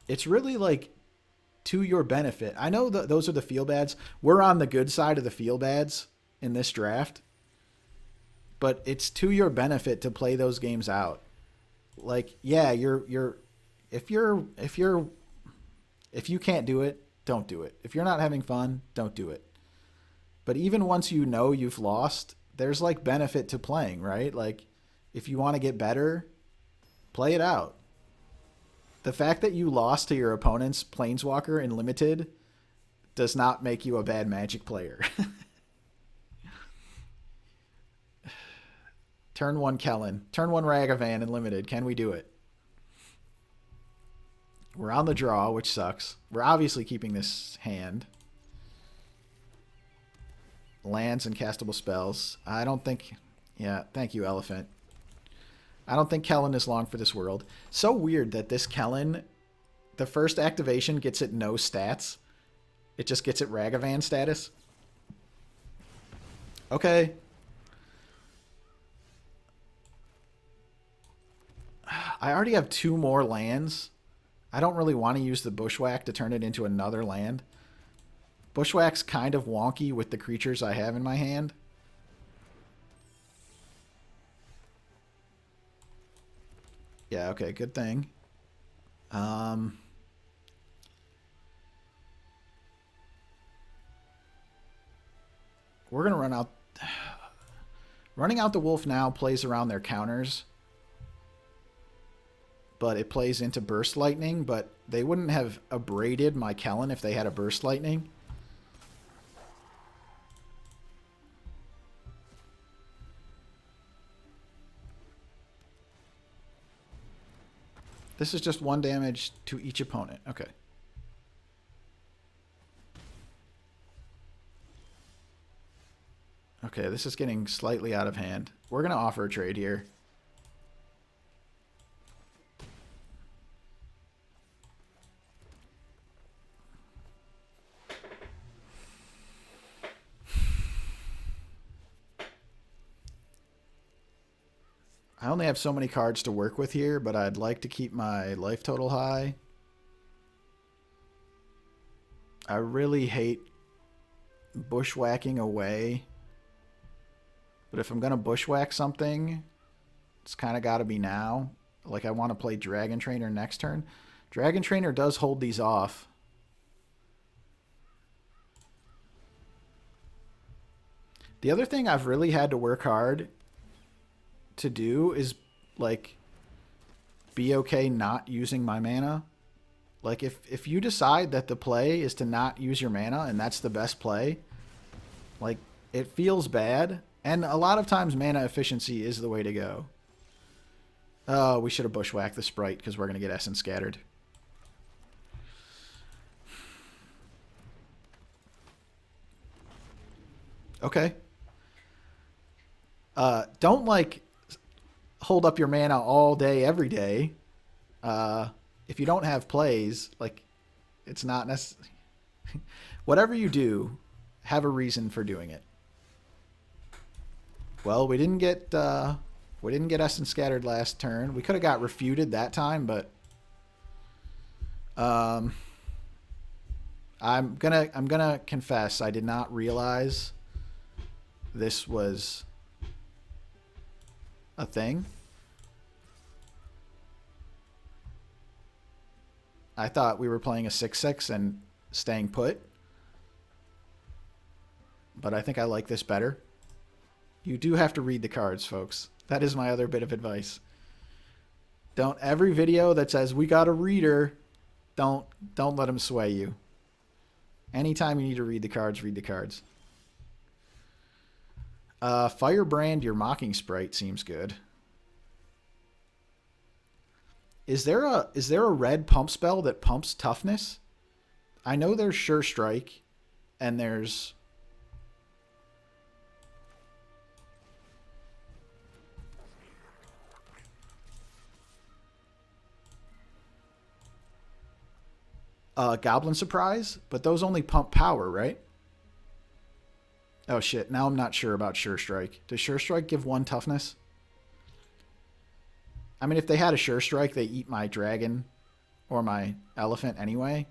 Speaker 1: It's really, like, to your benefit. I know that those are the feel bads. We're on the good side of the feel bads in this draft. But it's to your benefit to play those games out. Like, yeah, if you can't do it, don't do it. If you're not having fun, don't do it. But even once you know you've lost, there's like benefit to playing, right? Like, if you want to get better, play it out. The fact that you lost to your opponent's planeswalker in limited does not make you a bad Magic player. Turn 1 Kellen. Turn 1 Ragavan in limited. Can we do it? We're on the draw, which sucks. We're obviously keeping this hand. Lands and castable spells. I don't think... Yeah, thank you, Elephant. I don't think Kellen is long for this world. So weird that this Kellen, the first activation gets it no stats. It just gets it Ragavan status. Okay. I already have 2 more lands. I don't really want to use the Bushwhack to turn it into another land. Bushwhack's kind of wonky with the creatures I have in my hand. Yeah, okay, good thing. We're going to run out... Running out the wolf now plays around their counters. But it plays into Burst Lightning, but they wouldn't have abraded my Kellen if they had a Burst Lightning. This is just 1 damage to each opponent. Okay. Okay, this is getting slightly out of hand. We're going to offer a trade here. I only have so many cards to work with here, but I'd like to keep my life total high. I really hate bushwhacking away. But if I'm going to bushwhack something, it's kind of got to be now. Like, I want to play Dragon Trainer next turn. Dragon Trainer does hold these off. The other thing I've really had to work hard to do is, like, be okay not using my mana. Like, if you decide that the play is to not use your mana and that's the best play, like, it feels bad. And a lot of times mana efficiency is the way to go. Oh, we should have bushwhacked the Sprite because we're going to get Essence Scattered. Okay. Don't, like, hold up your mana all day, every day. If you don't have plays, like, it's not necessary. Whatever you do, have a reason for doing it. Well, we didn't get Essence Scattered last turn. We could have got refuted that time, but I'm gonna confess I did not realize this was a thing. I thought we were playing a 6/6 and staying put. But I think I like this better. You do have to read the cards, folks. That is my other bit of advice. Don't, every video that says we got a reader, don't let them sway you. Anytime you need to read the cards, read the cards. Firebrand your Mocking Sprite seems good. Is there a red pump spell that pumps toughness? I know there's Sure Strike and there's Goblin Surprise, but those only pump power, right? Oh shit, now I'm not sure about Sure Strike. Does Sure Strike give 1 toughness? I mean, if they had a Sure Strike, they eat my dragon or my elephant anyway.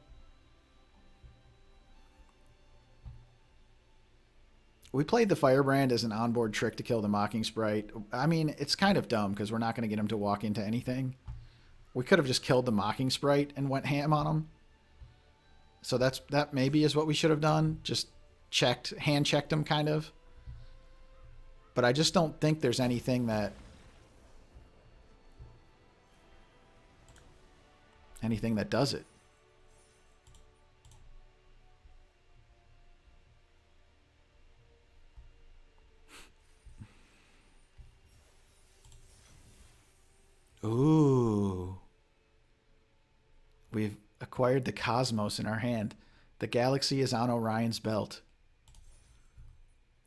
Speaker 1: We played the Firebrand as an onboard trick to kill the Mocking Sprite. I mean, it's kind of dumb because we're not going to get him to walk into anything. We could have just killed the Mocking Sprite and went ham on him. So that maybe is what we should have done. Just hand checked him kind of. But I just don't think there's anything that does it. Ooh. We've acquired the cosmos in our hand. The galaxy is on Orion's belt.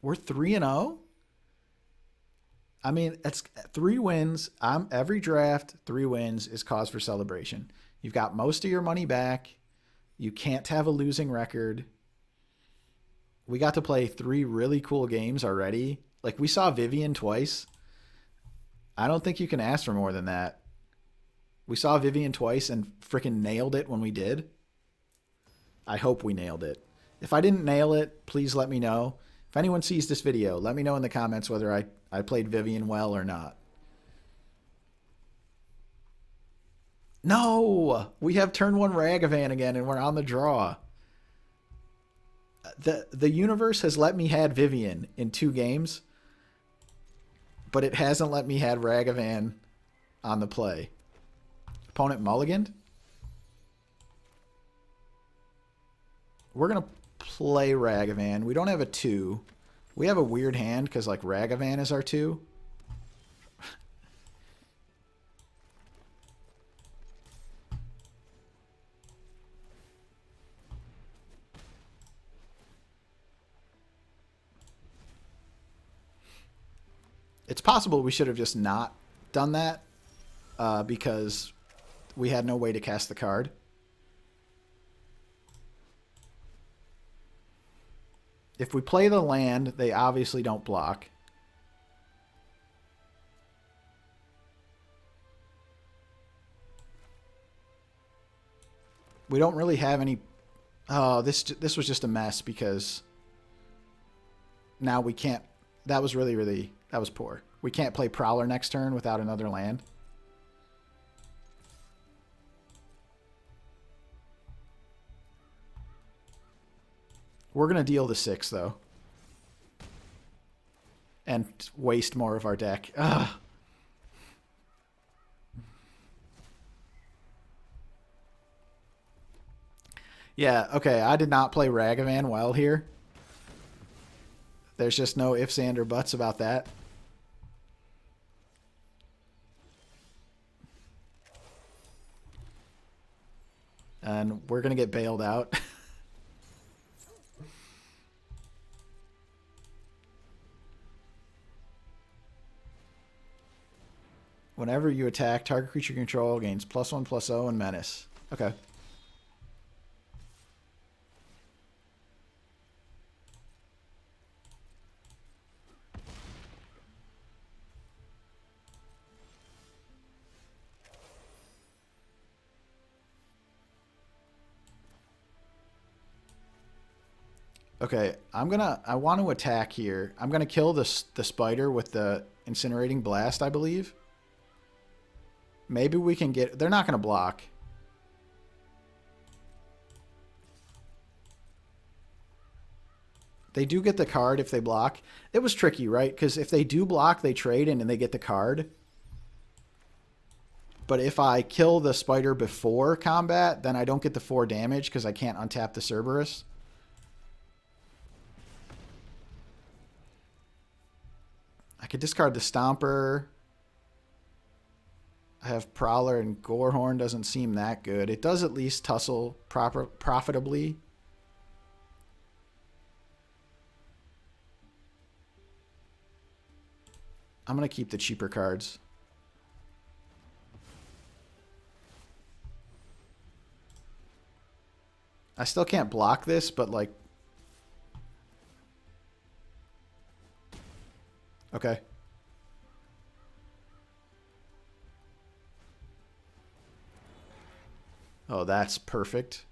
Speaker 1: We're 3-0? I mean, it's 3 wins. Every draft, 3 wins is cause for celebration. You've got most of your money back. You can't have a losing record. We got to play 3 really cool games already. Like, we saw Vivien twice. I don't think you can ask for more than that. We saw Vivien twice and freaking nailed it when we did. I hope we nailed it. If I didn't nail it, please let me know. If anyone sees this video, let me know in the comments whether I played Vivien well or not. No! We have turn 1 Ragavan again and we're on the draw. The universe has let me had Vivien in 2 games, but it hasn't let me had Ragavan on the play. Opponent mulliganed. We're going to play Ragavan. We don't have a 2. We have a weird hand because, like, Ragavan is our 2. It's possible we should have just not done that because we had no way to cast the card. If we play the land, they obviously don't block. We don't really have any... Oh, this was just a mess because now we can't... That was really... That was poor. We can't play Prowler next turn without another land. We're going to deal the 6, though. And waste more of our deck. Ugh. Yeah, okay, I did not play Ragavan well here. There's just no ifs, and, or buts about that. And we're going to get bailed out. Whenever you attack, target creature control gains +1/+0 and menace. Okay. Okay, I want to attack here. I'm gonna kill the spider with the incinerating blast, I believe. Maybe we can get, they're not gonna block. They do get the card if they block. It was tricky, right? Because if they do block, they trade in and they get the card. But if I kill the spider before combat, then I don't get the 4 damage because I can't untap the Cerberus. I could discard the Stomper. I have Prowler and Gorehorn. Doesn't seem that good. It does at least tussle profitably. I'm going to keep the cheaper cards. I still can't block this, but like... Okay. Oh, that's perfect.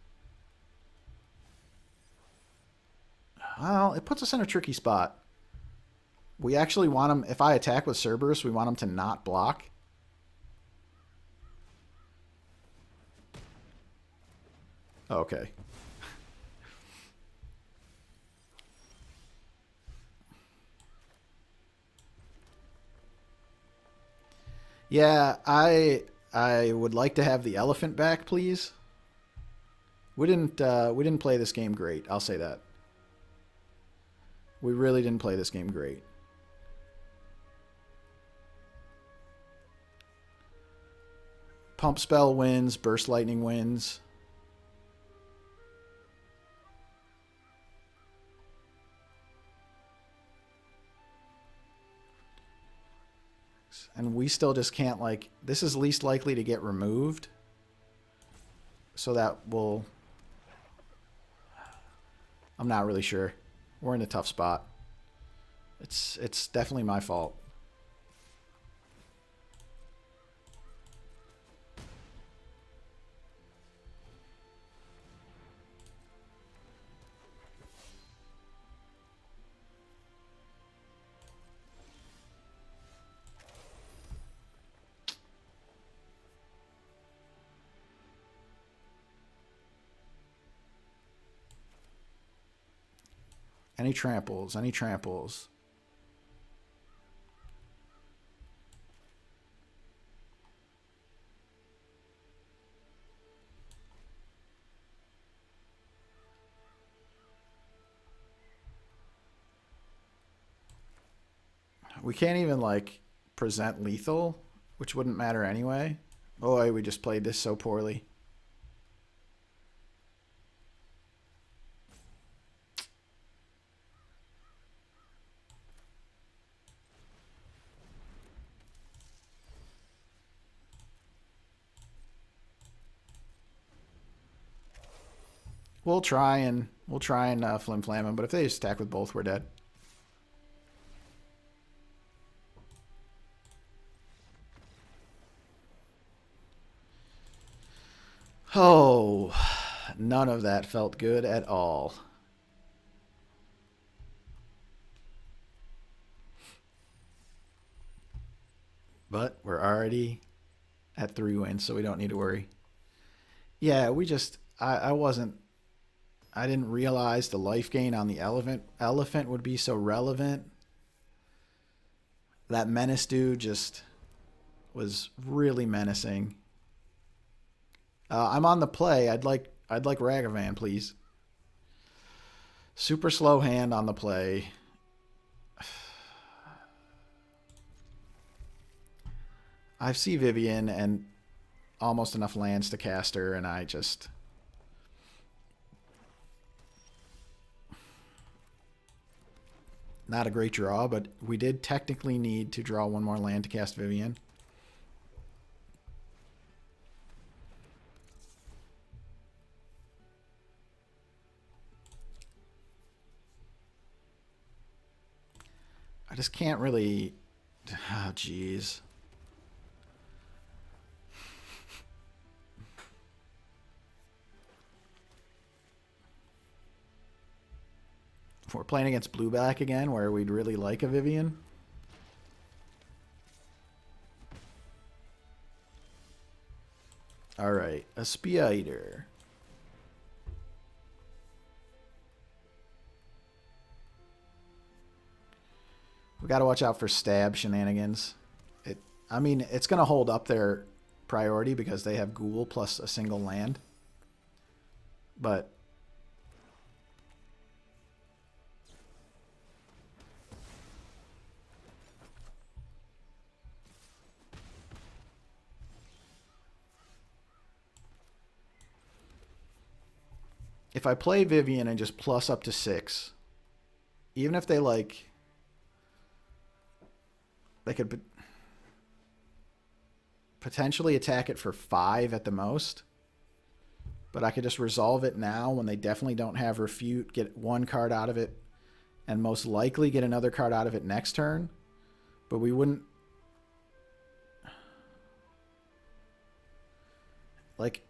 Speaker 1: Well, it puts us in a tricky spot. We actually want him, if I attack with Cerberus, we want him to not block. Okay. Yeah, I would like to have the elephant back, please. We didn't play this game great. I'll say that. We really didn't play this game great. Pump spell wins, burst lightning wins. And we still just can't, like, this is least likely to get removed. So that will... I'm not really sure. We're in a tough spot. It's definitely my fault. Any tramples, any tramples. We can't even, like, present lethal, which wouldn't matter anyway. Boy, we just played this so poorly. We'll try and flim flam them, but if they just attack with both, we're dead. Oh, none of that felt good at all. But we're already at 3 wins, so we don't need to worry. Yeah, we just I didn't realize the life gain on the elephant would be so relevant. That menace dude just was really menacing. I'm on the play. I'd like Ragavan, please. Super slow hand on the play. I see Vivien and almost enough lands to cast her, and I just... Not a great draw, but we did technically need to draw one more land to cast Vivien. I just can't really... Oh, jeez. We're playing against blue-black again, where we'd really like a Vivien. Alright, a Spider. We gotta watch out for stab shenanigans. I mean, it's gonna hold up their priority because they have Ghoul plus a single land. But... if I play Vivien and just plus up to 6, even if they like... They could potentially attack it for 5 at the most. But I could just resolve it now when they definitely don't have Refute, get 1 card out of it, and most likely get another card out of it next turn. But we wouldn't... Like,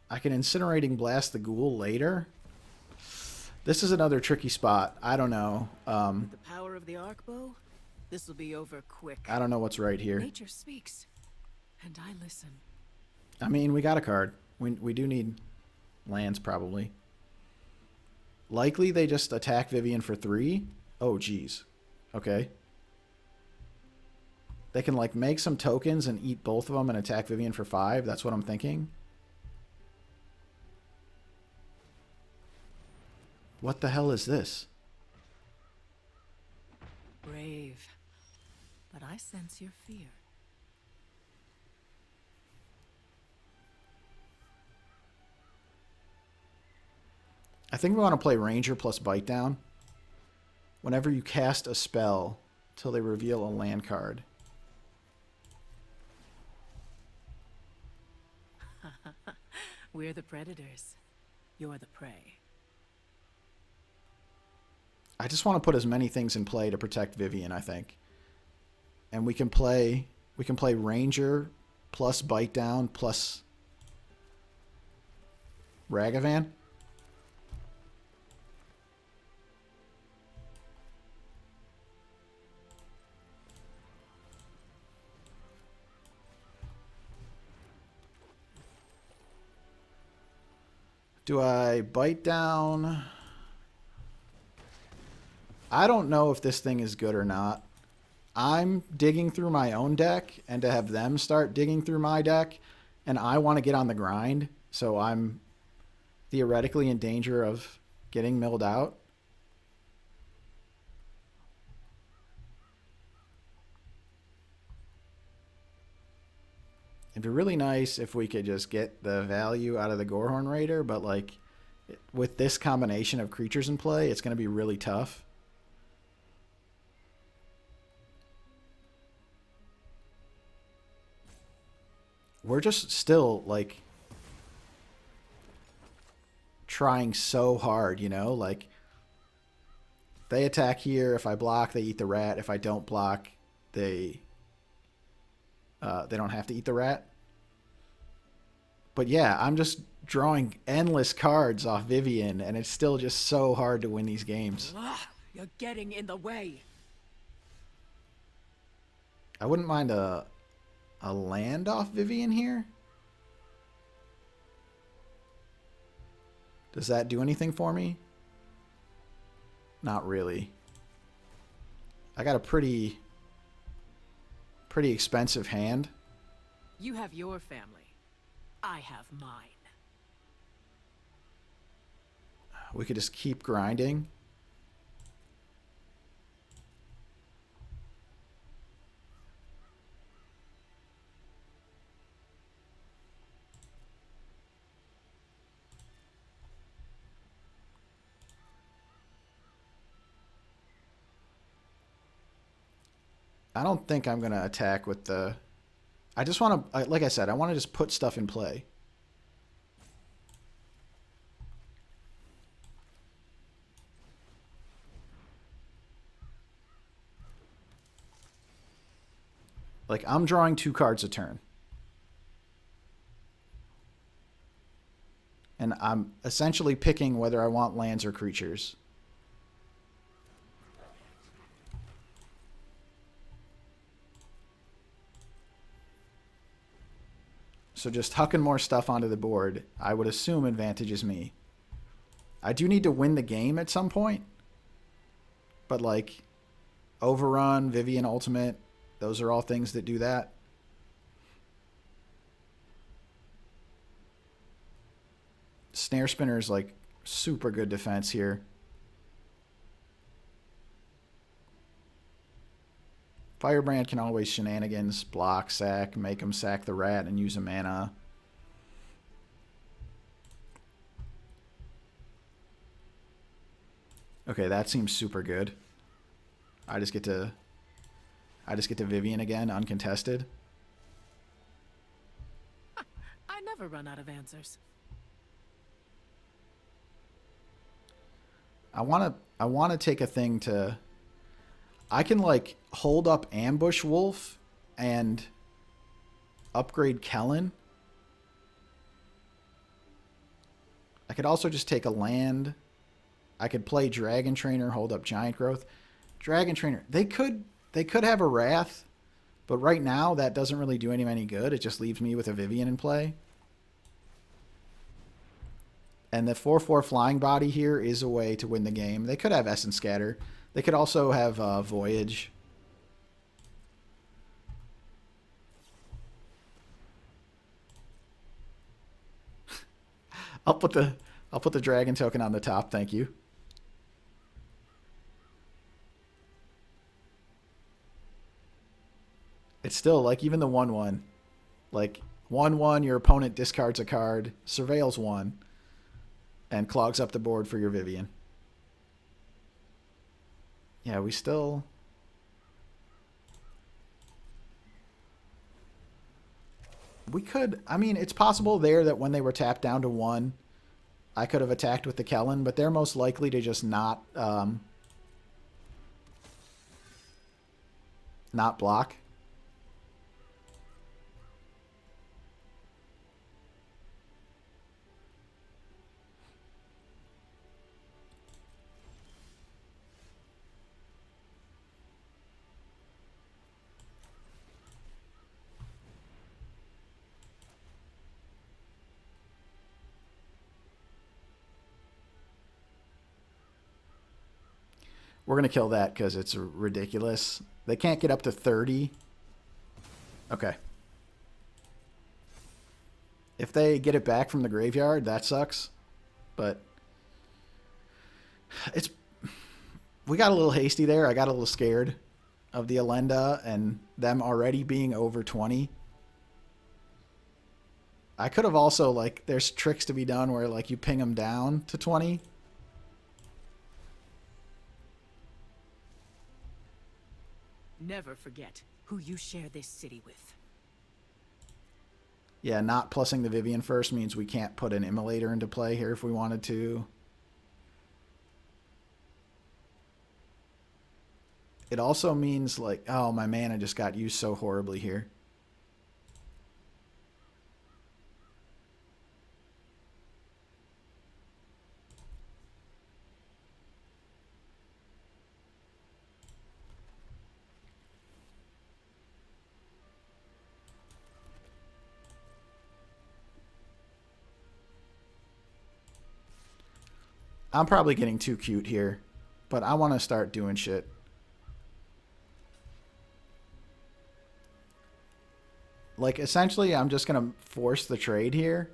Speaker 1: I can Incinerating Blast the Ghoul later. This is another tricky spot. I don't know.
Speaker 2: With the power of the Arcbow, this will be over quick.
Speaker 1: I don't know what's right here.
Speaker 2: Nature speaks, and I listen.
Speaker 1: I mean, we got a card. We do need lands, probably. Likely they just attack Vivien for 3. Oh, geez. Okay. They can, like, make some tokens and eat both of them and attack Vivien for 5. That's what I'm thinking. What the hell is this?
Speaker 2: Brave. But I sense your fear.
Speaker 1: I think we want to play Ranger plus Bite Down. Whenever you cast a spell till they reveal a land card.
Speaker 2: We're the predators. You're the prey.
Speaker 1: I just want to put as many things in play to protect Vivien, I think. And we can play Ranger plus Bite Down plus Ragavan. Do I Bite Down? I don't know if this thing is good or not. I'm digging through my own deck, and to have them start digging through my deck, and I want to get on the grind, so I'm theoretically in danger of getting milled out. It'd be really nice if we could just get the value out of the Gorehorn Raider, but like with this combination of creatures in play, it's going to be really tough. We're just still like trying so hard, you know, like they attack here. If I block, they eat the rat. If I don't block, they don't have to eat the rat. But yeah, I'm just drawing endless cards off Vivien, and it's still just so hard to win these games.
Speaker 2: You're getting in the way.
Speaker 1: I wouldn't mind a land off Vivien here. Does that do anything for me? Not really. I got a pretty expensive hand.
Speaker 2: You have your family. I have mine.
Speaker 1: We could just keep grinding. I don't think I'm going to attack with the... I just want to, like I said, I want to just put stuff in play. Like, I'm drawing 2 cards a turn. And I'm essentially picking whether I want lands or creatures. So just hucking more stuff onto the board, I would assume advantages me. I do need to win the game at some point. But like, Overrun, Vivien Ultimate, those are all things that do that. Snare Spinner is like super good defense here. Firebrand can always shenanigans, block, sack, make him sack the rat and use a mana. Okay, that seems super good. I just get to Vivien again, uncontested.
Speaker 2: I never run out of answers.
Speaker 1: I wanna take a thing to... I can like hold up Ambush Wolf and upgrade Kellen. I could also just take a land. I could play Dragon Trainer, hold up Giant Growth. Dragon Trainer, they could have a Wrath, but right now that doesn't really do any good. It just leaves me with a Vivien in play. And the 4/4 Flying Body here is a way to win the game. They could have Essence Scatter. They could also have Voyage. I'll put the dragon token on the top, thank you. It's still like even the 1/1. Like 1/1, your opponent discards a card, surveils 1, and clogs up the board for your Vivien. Yeah, we still... We could... I mean, it's possible there that when they were tapped down to 1, I could have attacked with the Kellen, but they're most likely to just not block. We're going to kill that because it's ridiculous. They can't get up to 30. Okay. If they get it back from the graveyard, that sucks. But it's... We got a little hasty there. I got a little scared of the Elenda and them already being over 20. I could have also, like, there's tricks to be done where, like, you ping them down to 20.
Speaker 2: Never forget who you share this city with.
Speaker 1: Yeah, not plussing the Vivien first means we can't put an Immolator into play here if we wanted to. It also means, like, oh, my mana just got used so horribly here. I'm probably getting too cute here, but I want to start doing shit. Like, essentially, I'm just going to force the trade here.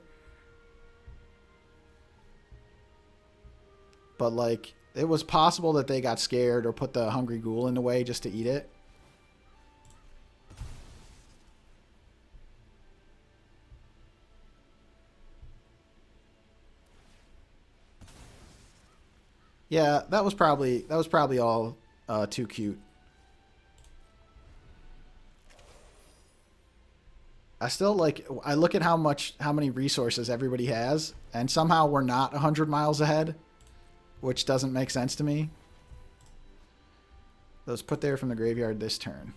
Speaker 1: but like it was possible that they got scared or put the hungry ghoul in the way just to eat it. Yeah, that was probably all too cute. I still like, I look at how many resources everybody has, and somehow we're not 100 miles ahead, which doesn't make sense to me. Those put there from the graveyard this turn.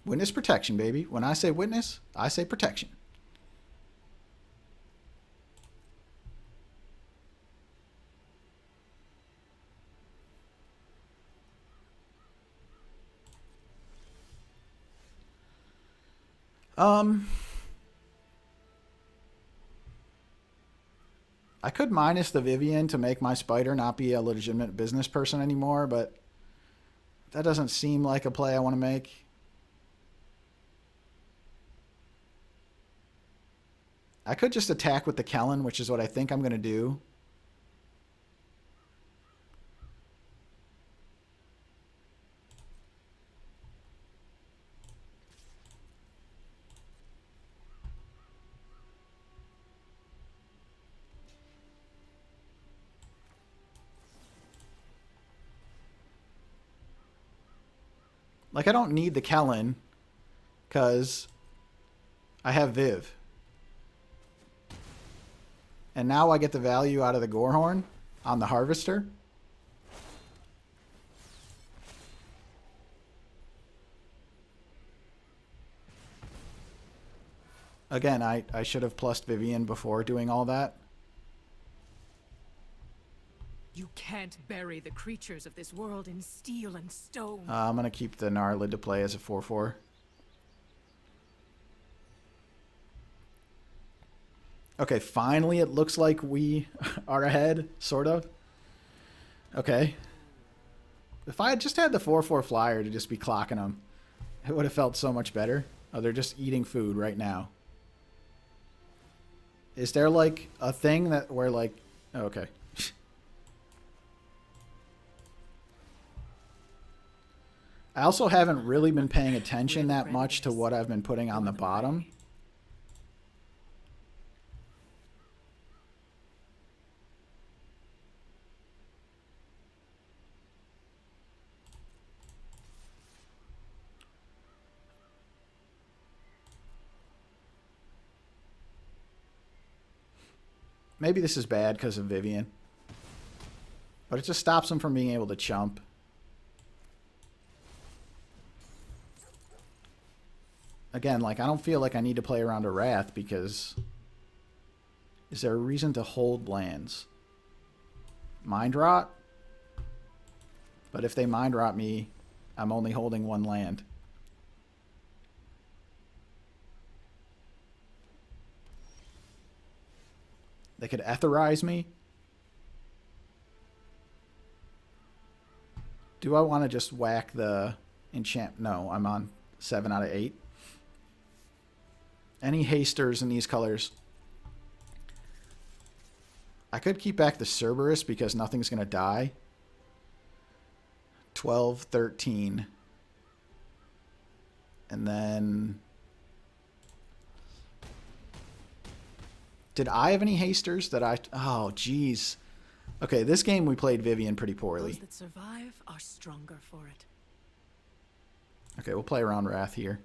Speaker 1: Witness protection, baby. When I say witness, I say protection. I could minus the Vivien to make my spider not be a legitimate business person anymore, but that doesn't seem like a play I want to make. I could just attack with the Kellen, which is what I think I'm going to do. Like, I don't need the Kellen because I have Viv. And now I get the value out of the Gorehorn on the Harvester. Again, I should have plussed Vivien before doing all that.
Speaker 2: You can't bury the creatures of this world in steel and stone.
Speaker 1: I'm going to keep the Gnarlid to play as a 4/4. Okay, finally it looks like we are ahead, sort of. Okay. If I had just had the 4/4 flyer to just be clocking them, it would have felt so much better. Oh, they're just eating food right now. Is there like a thing that where like... Oh, okay. I also haven't really been paying attention that much to what I've been putting on the bottom. Maybe this is bad because of Vivien. But it just stops him from being able to chump. Again, like, I don't feel like I need to play around a Wrath because... Is there a reason to hold lands? Mind Rot? But if they Mind Rot me, I'm only holding one land. They could Etherize me. Do I want to just whack the enchant? No, I'm on 7 out of 8. Any hasters in these colors? I could keep back the Cerberus because nothing's going to die. 12, 13. And then... Did I have any hasters that I... Oh, jeez. Okay, this game we played Vivien pretty poorly.
Speaker 2: Those that survive are stronger for it.
Speaker 1: Okay, we'll play around Wrath here.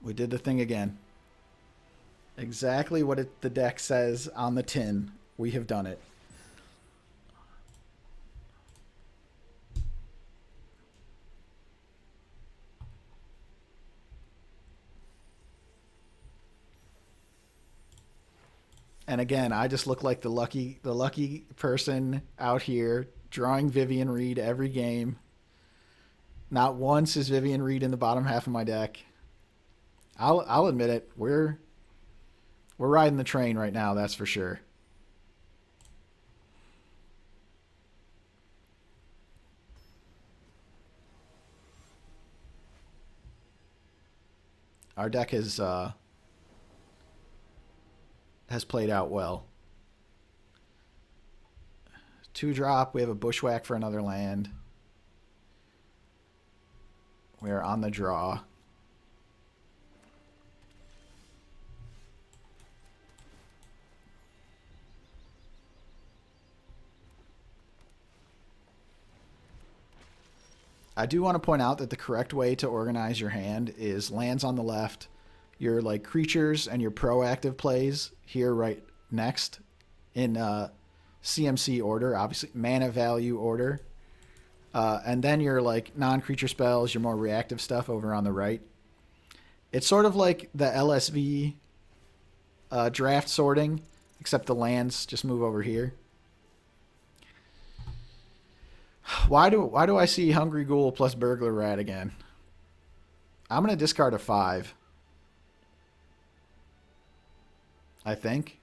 Speaker 1: We did the thing again. Exactly what the deck says on the tin. We have done it. And again, I just look like the lucky person out here drawing Vivien Reid every game. Not once is Vivien Reid in the bottom half of my deck. I'll admit it. We're riding the train right now, that's for sure. Our deck has played out well. 2-drop. We have a Bushwhack for another land. We are on the draw. I do want to point out that the correct way to organize your hand is lands on the left, your like creatures and your proactive plays here right next in CMC order, obviously mana value order, and then your like non-creature spells, your more reactive stuff over on the right. It's sort of like the LSV draft sorting, except the lands just move over here. Why do I see Hungry Ghoul plus Burglar Rat again? I'm going to discard a 5. I think.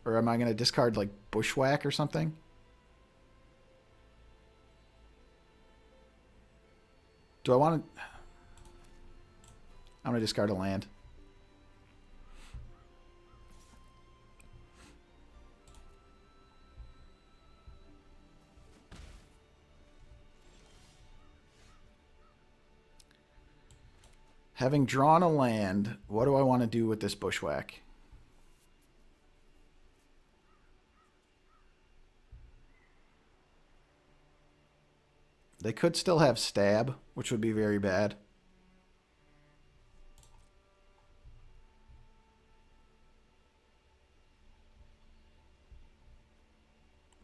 Speaker 1: Or am I going to discard like Bushwhack or something? Do I want to... I'm going to discard a land. Having drawn a land, what do I want to do with this Bushwhack? They could still have Stab, which would be very bad.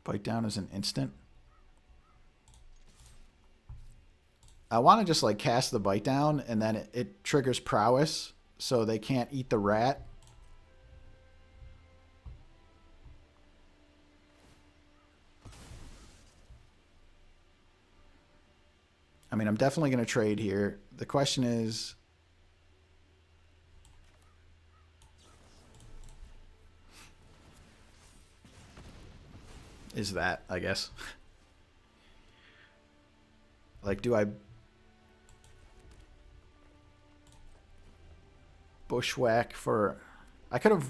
Speaker 1: Bite down is an instant. I want to just like cast the bite down and then it triggers prowess so they can't eat the rat. I mean, I'm definitely going to trade here. The question is... is that, I guess. Like, do I... Bushwhack for... I could have...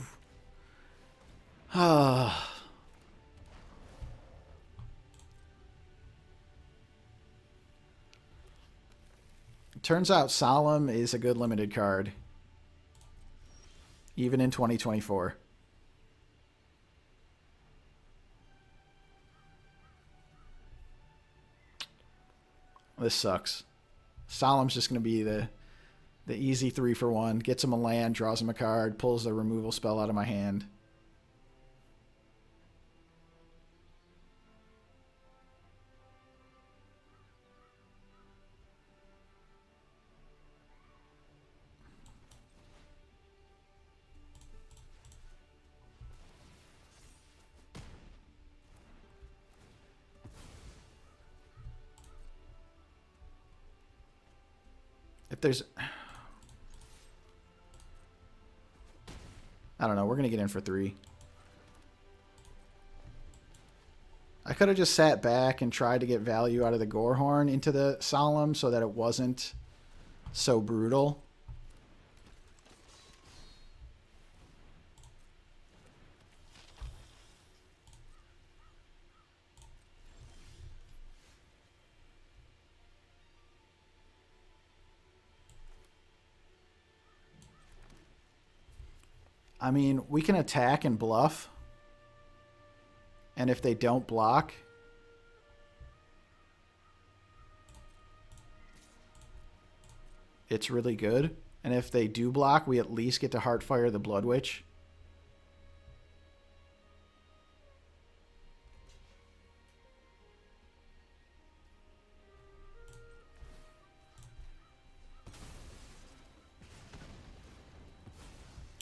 Speaker 1: Turns out Solemn is a good limited card. Even in 2024. This sucks. Solemn's just going to be the easy 3-for-1. Gets him a land, draws him a card, pulls a removal spell out of my hand. If there's... I don't know. We're going to get in for 3. I could have just sat back and tried to get value out of the Gorehorn into the Solemn so that it wasn't so brutal. I mean, we can attack and bluff. And if they don't block... it's really good. And if they do block, we at least get to Heartfire the Blood Witch.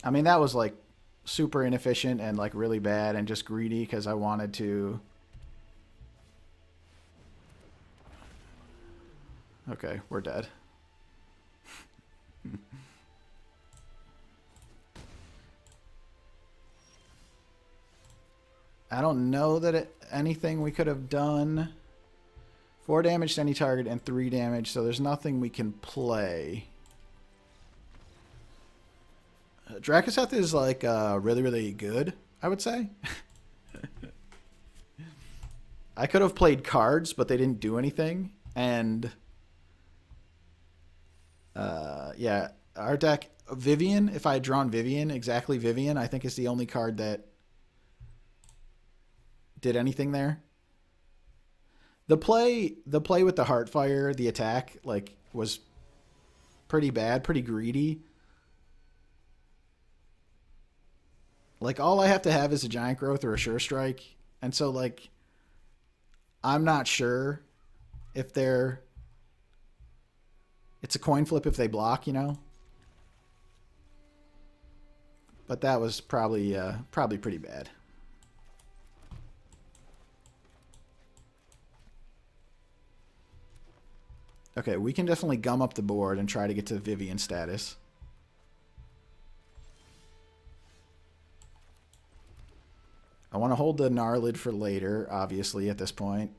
Speaker 1: I mean, that was like super inefficient and like really bad and just greedy because I wanted to... Okay, we're dead. I don't know that anything we could have done. 4 damage to any target and 3 damage, so there's nothing we can play. Drakaseth is like really, really good, I would say. I could have played cards, but they didn't do anything. And yeah, our deck, Vivien, if I had drawn Vivien, exactly Vivien, I think is the only card that did anything there. The play with the Heartfire, the attack, like, was pretty bad, pretty greedy. Like, all I have to have is a Giant Growth or a Sure Strike. And so, like, I'm not sure if they're... It's a coin flip if they block, you know? But that was probably pretty bad. Okay, we can definitely gum up the board and try to get to Vivien status. I want to hold the Gnarlid for later, obviously, at this point.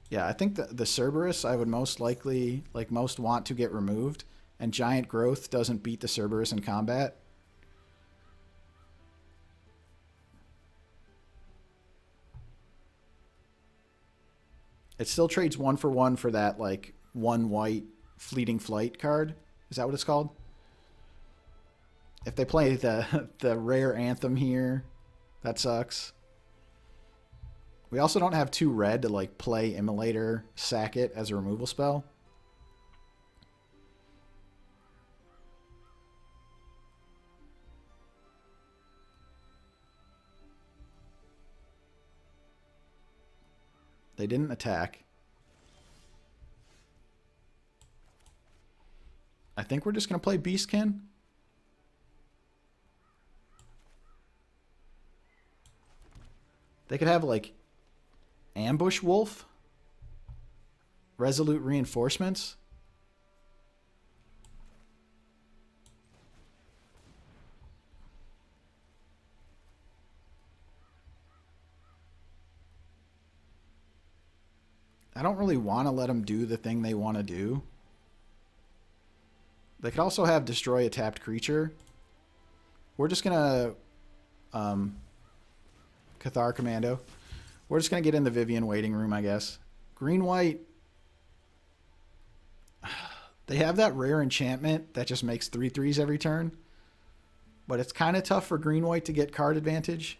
Speaker 1: Yeah, I think the Cerberus I would most likely, like, most want to get removed. And Giant Growth doesn't beat the Cerberus in combat. It still trades 1 for that, like, 1 white Fleeting Flight card. Is that what it's called? If they play the rare Anthem here, that sucks. We also don't have 2 red to, like, play Immolator, sack it as a removal spell. They didn't attack. I think we're just going to play Beastkin. They could have, like, Ambush Wolf, Resolute Reinforcements. I don't really want to let them do the thing they want to do. They could also have destroy a tapped creature. We're just going to Cathar Commando. We're just going to get in the Vivien waiting room, I guess. Green-white. They have that rare enchantment that just makes 3/3s every turn. But it's kind of tough for green-white to get card advantage.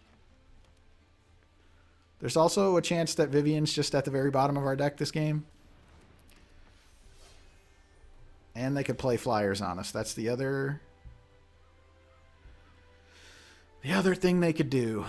Speaker 1: There's also a chance that Vivien's just at the very bottom of our deck this game. And they could play flyers on us. That's the other thing they could do.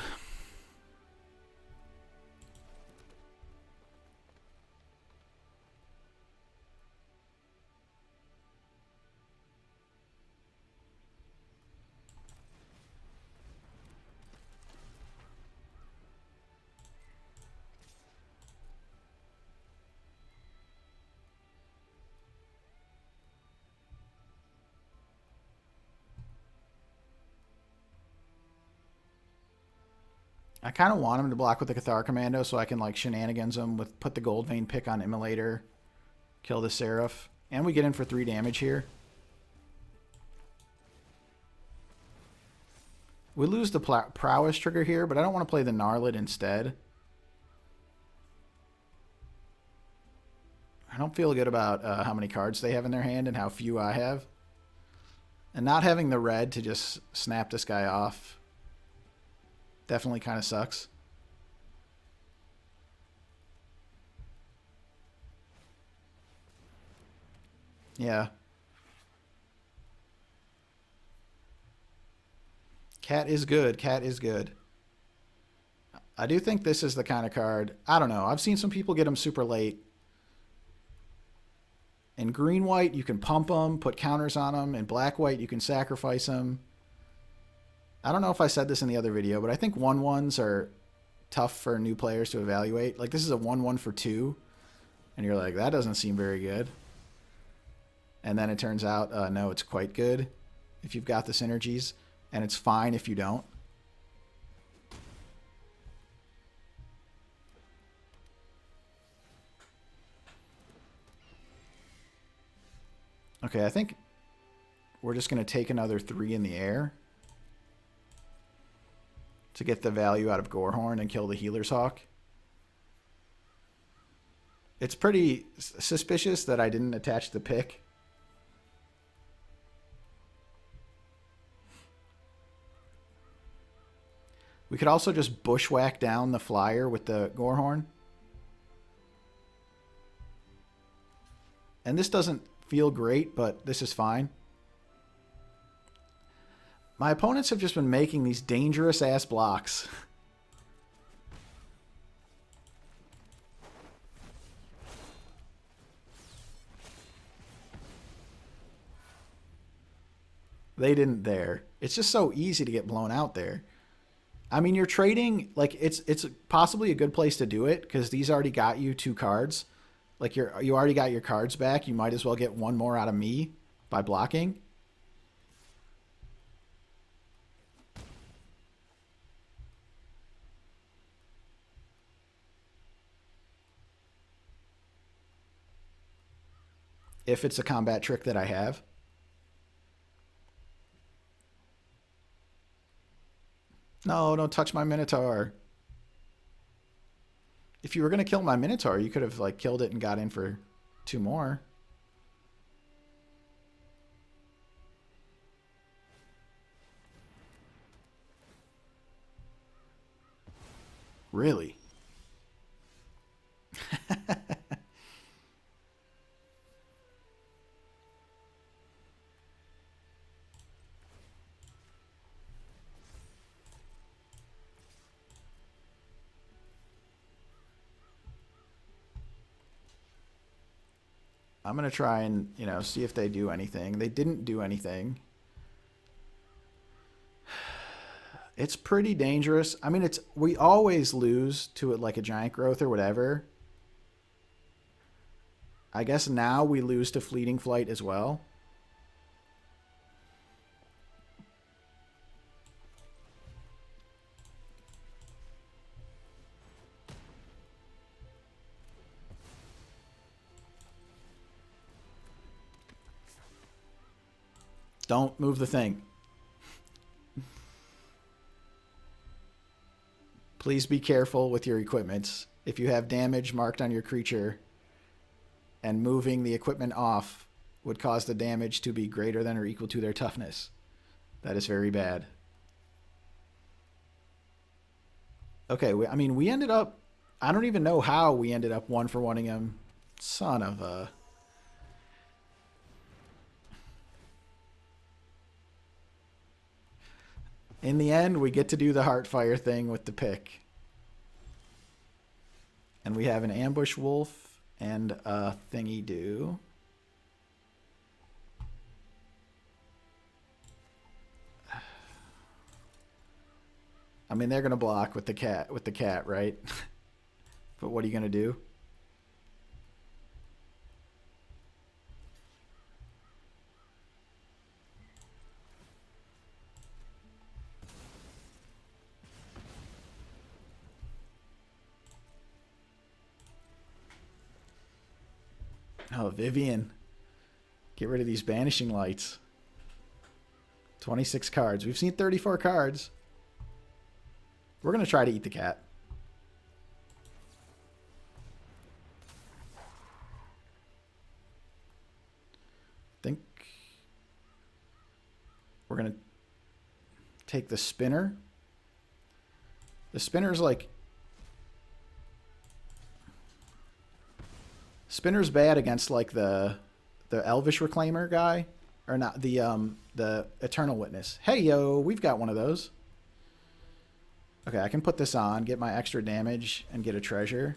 Speaker 1: I kind of want him to block with the Cathar Commando so I can, like, shenanigans him with put the Gold Vein pick on Immolator, kill the Seraph, and we get in for 3 damage here. We lose the Prowess trigger here, but I don't want to play the Gnarlid instead. I don't feel good about how many cards they have in their hand and how few I have. And not having the red to just snap this guy off definitely kind of sucks. Yeah. Cat is good. Cat is good. I do think this is the kind of card. I don't know. I've seen some people get them super late. In green-white, you can pump them, put counters on them. In black-white, you can sacrifice them. I don't know if I said this in the other video, but I think 1/1s are tough for new players to evaluate. Like, this is a 1/1 for 2, and you're like, that doesn't seem very good. And then it turns out, no, it's quite good if you've got the synergies, and it's fine if you don't. Okay, I think we're just going to take another 3 in the air to get the value out of Gorehorn and kill the Healer's Hawk. It's pretty suspicious that I didn't attach the pick. We could also just bushwhack down the flyer with the Gorehorn. And this doesn't feel great, but this is fine. My opponents have just been making these dangerous-ass blocks. They didn't there. It's just so easy to get blown out there. I mean, you're trading, like, it's possibly a good place to do it because these already got you 2 cards. Like, you already got your cards back. You might as well get 1 more out of me by blocking. If it's a combat trick that I have. No, don't touch my Minotaur. If you were going to kill my Minotaur, you could have like killed it and got in for 2 more. Really? I'm going to try and, you know, see if they do anything. They didn't do anything. It's pretty dangerous. I mean, we always lose to it like a giant growth or whatever. I guess now we lose to Fleeting Flight as well. Don't move the thing. Please be careful with your equipment. If you have damage marked on your creature and moving the equipment off would cause the damage to be greater than or equal to their toughness. That is very bad. Okay, I mean, we ended up... I don't even know how we ended up 1-for-1ing him. Son of a... In the end, we get to do the Heartfire thing with the pick. And we have an Ambush Wolf and a Thingy Do. I mean, they're going to block with the cat, right? But what are you going to do? Oh, Vivien. Get rid of these Banishing Lights. 26 cards. We've seen 34 cards. We're going to try to eat the cat. I think we're going to take the Spinner. The Spinner's like... Spinner's bad against like the Elvish Reclaimer guy, or not, the Eternal Witness. Hey yo, we've got one of those. Okay, I can put this on, get my extra damage, and get a treasure,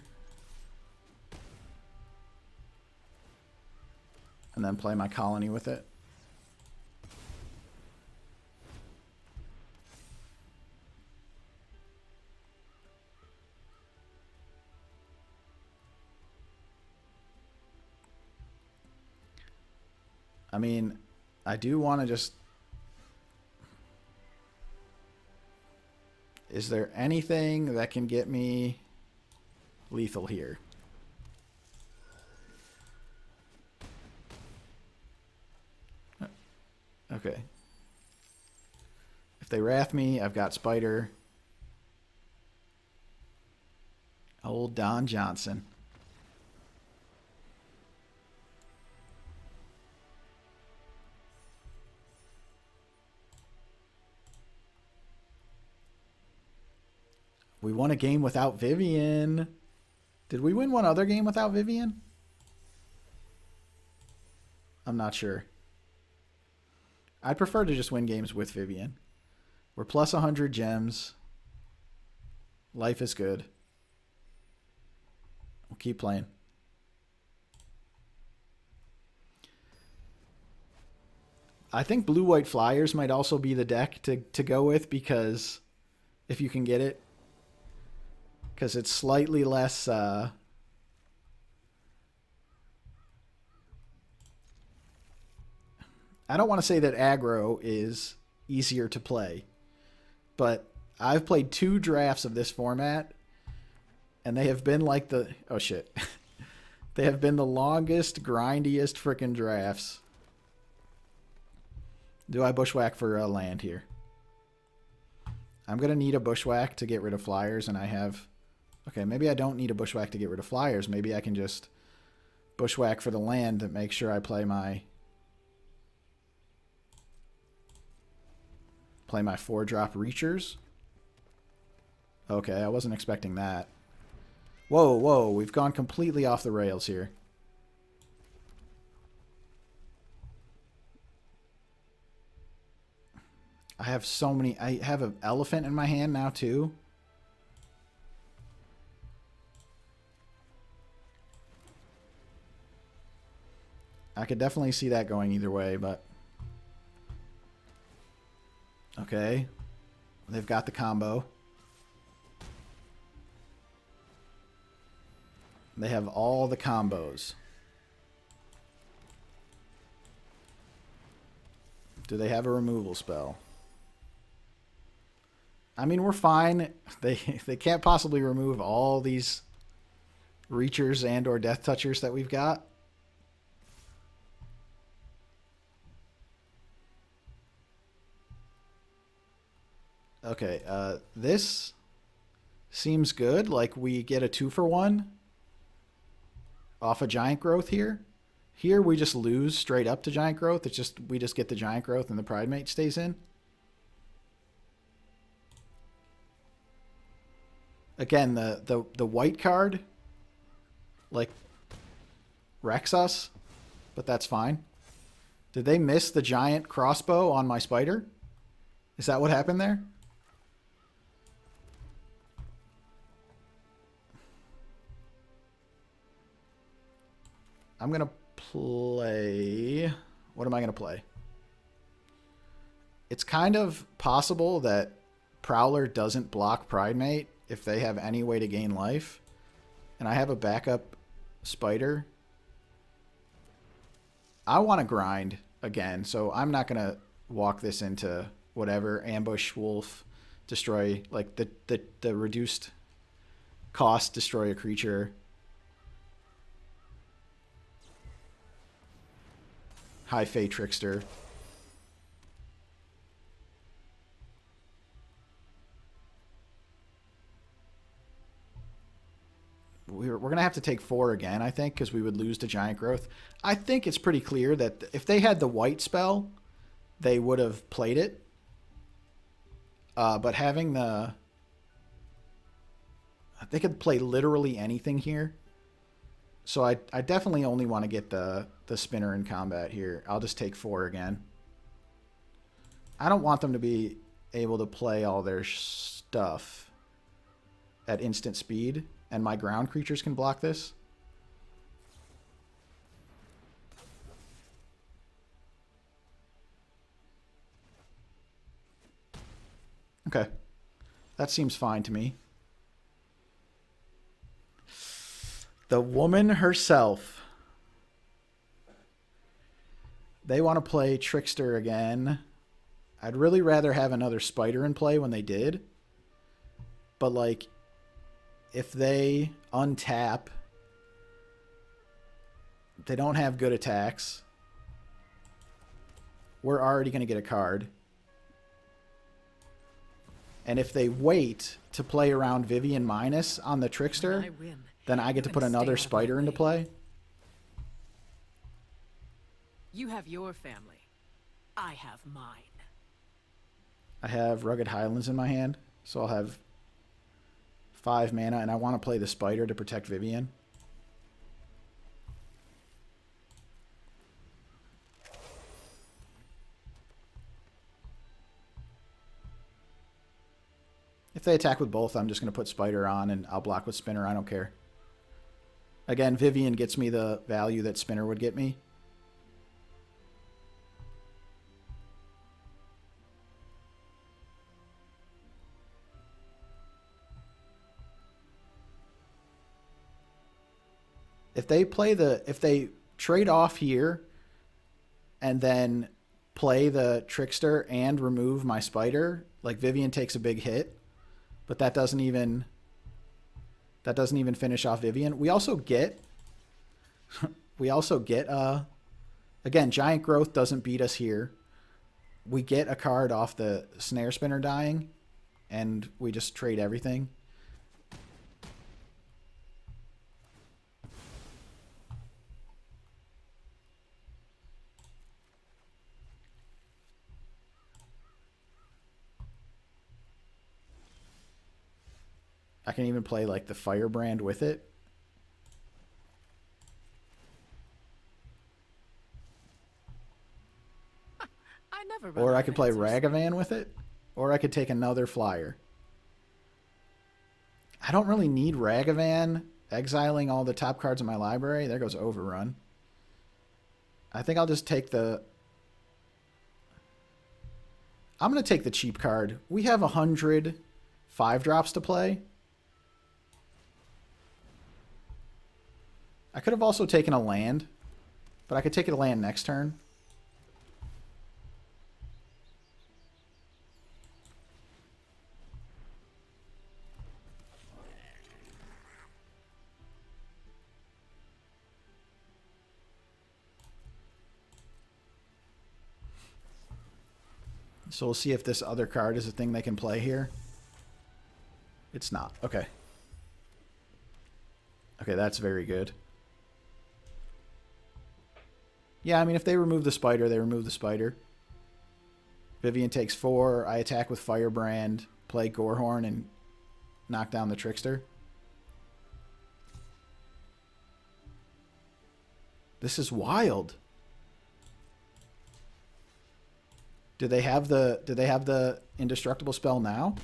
Speaker 1: and then play my colony with it. I mean, I do want to just... Is there anything that can get me lethal here? If they wrath me, I've got Spider. Old Don Johnson. We won a game without Vivien. Did we win one other game without Vivien? I'm not sure. I'd prefer to just win games with Vivien. We're plus 100 gems. Life is good. We'll keep playing. I think blue-white flyers might also be the deck to go with, because if you can get it. Because it's slightly less... I don't want to say that aggro is easier to play, but I've played 2 drafts of this format, and they have been like the... Oh, shit. They have been the longest, grindiest frickin' drafts. Do I bushwhack for a land here? I'm going to need a bushwhack to get rid of flyers, and I have... Okay, maybe I don't need a bushwhack to get rid of flyers. Maybe I can just bushwhack for the land to make sure I play my 4-drop reachers. Okay, I wasn't expecting that. Whoa, whoa, we've gone completely off the rails here. I have so many... I have an elephant in my hand now, too. I could definitely see that going either way, but... Okay. They've got the combo. They have all the combos. Do they have a removal spell? I mean, we're fine. They can't possibly remove all these reachers and or death touchers that we've got. Okay, this seems good. Like, we get a 2-for-1 off a giant growth here. Here we just lose straight up to giant growth. It's just we just get the giant growth and the pride mate stays in. Again, the white card like wrecks us, but that's fine. Did they miss the giant crossbow on my spider? Is that what happened there? I'm going to play... What am I going to play? It's kind of possible that Prowler doesn't block Pride Mate if they have any way to gain life. And I have a backup Spider. I want to grind again, so I'm not going to walk this into whatever. Ambush, Wolf, destroy, like the reduced cost, destroy a creature. High Fae Trickster. We're going to have to take 4 again, I think, because we would lose to Giant Growth. I think it's pretty clear that if they had the white spell, they would have played it. But having the... They could play literally anything here. So I definitely only want to get the spinner in combat here. I'll just take 4 again. I don't want them to be able to play all their stuff at instant speed, and my ground creatures can block this. Okay. That seems fine to me. The woman herself. They want to play Trickster again. I'd really rather have another Spider in play when they did. But, like, if they untap, they don't have good attacks. We're already going to get a card. And if they wait to play around Vivien minus on the
Speaker 2: When
Speaker 1: Trickster,
Speaker 2: I win,
Speaker 1: then I get to
Speaker 2: you're
Speaker 1: put
Speaker 2: gonna stay
Speaker 1: another
Speaker 2: out of my
Speaker 1: spider into
Speaker 2: way.
Speaker 1: play.
Speaker 2: You have your family. I have mine.
Speaker 1: I have Rugged Highlands in my hand, so I'll have 5 mana, and I want to play the spider to protect Vivien. If they attack with both, I'm just going to put spider on, and I'll block with spinner. I don't care. Again, Vivien gets me the value that spinner would get me. If they trade off here and then play the Trickster and remove my spider, like Vivien takes a big hit, but that doesn't even finish off Vivien. We also get again, Giant Growth doesn't beat us here. We get a card off the Snare Spinner dying, and we just trade everything. I can even play like the Firebrand with it.
Speaker 2: I never.
Speaker 1: Or I could play Ragavan with it. Or I could take another flyer. I don't really need Ragavan exiling all the top cards in my library. There goes Overrun. I think I'll just take the... I'm going to take the cheap card. We have 100 5-drops to play. I could have also taken a land, but I could take a land next turn. So we'll see if this other card is a thing they can play here. It's not. Okay. Okay, that's very good. Yeah, I mean, if they remove the spider, they remove the spider. Vivien takes 4. I attack with Firebrand, play Gorehorn, and knock down the Trickster. This is wild. Do they have the indestructible spell now?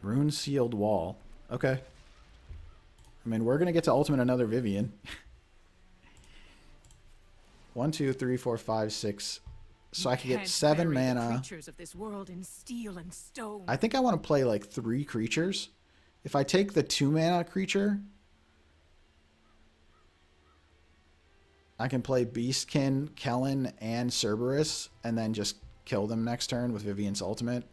Speaker 1: Rune Sealed Wall. Okay. I mean, we're going to get to ultimate another Vivien. 1, 2, 3, 4, 5, 6. So I could get 7 mana.
Speaker 2: Creatures of this world in steel and stone.
Speaker 1: I think I want to play like 3 creatures. If I take the 2 mana creature, I can play Beastkin, Kellen, and Cerberus, and then just kill them next turn with Vivien's ultimate.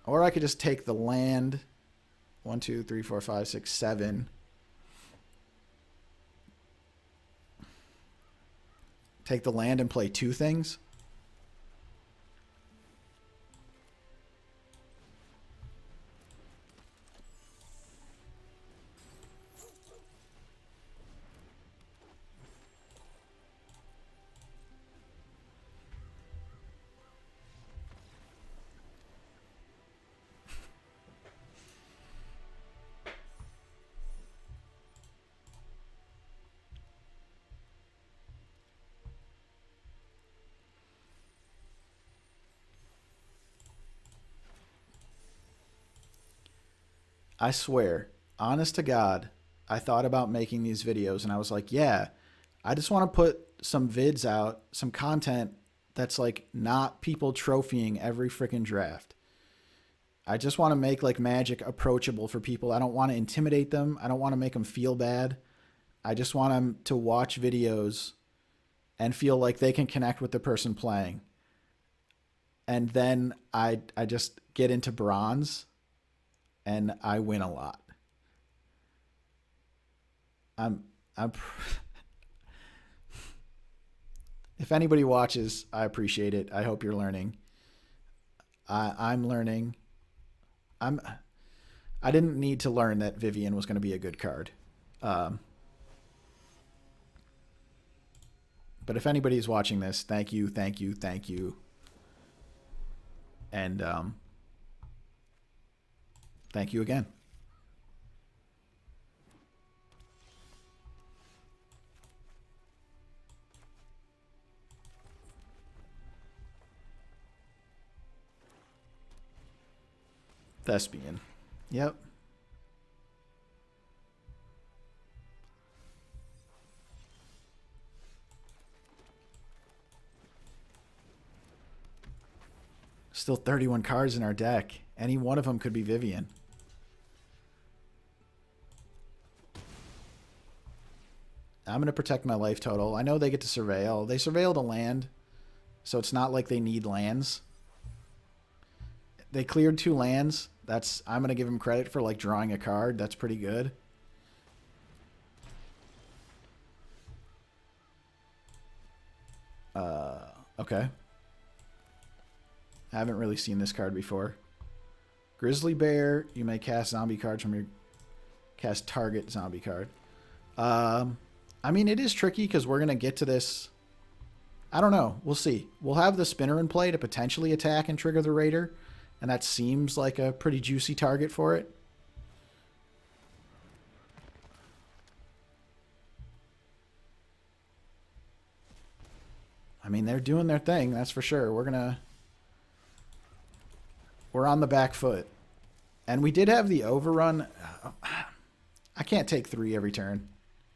Speaker 1: Or I could just take the land. 1, 2, 3, 4, 5, 6, 7. Take the land and play 2 things. I swear, honest to God, I thought about making these videos and I was like, yeah, I just want to put some vids out, some content that's like not people trophying every freaking draft. I just want to make like Magic approachable for people. I don't want to intimidate them. I don't want to make them feel bad. I just want them to watch videos and feel like they can connect with the person playing. And then I just get into bronze and I win a lot. I'm If anybody watches, I appreciate it. I hope you're learning. I'm learning. I didn't need to learn that Vivien was going to be a good card. But if anybody's watching this, thank you, thank you, thank you. And thank you again. Thespian. Yep. Still 31 cards in our deck. Any one of them could be Vivien. I'm going to protect my life total. I know they get to surveil. They surveilled a land, so it's not like they need lands. They cleared 2 lands. I'm going to give them credit for like drawing a card. That's pretty good. Okay. I haven't really seen this card before. Grizzly Bear, you may cast zombie cards from your cast target zombie card. I mean, it is tricky because we're going to get to this. I don't know. We'll see. We'll have the spinner in play to potentially attack and trigger the Raider. And that seems like a pretty juicy target for it. I mean, they're doing their thing, that's for sure. We're on the back foot. And we did have the overrun. I can't take 3 every turn,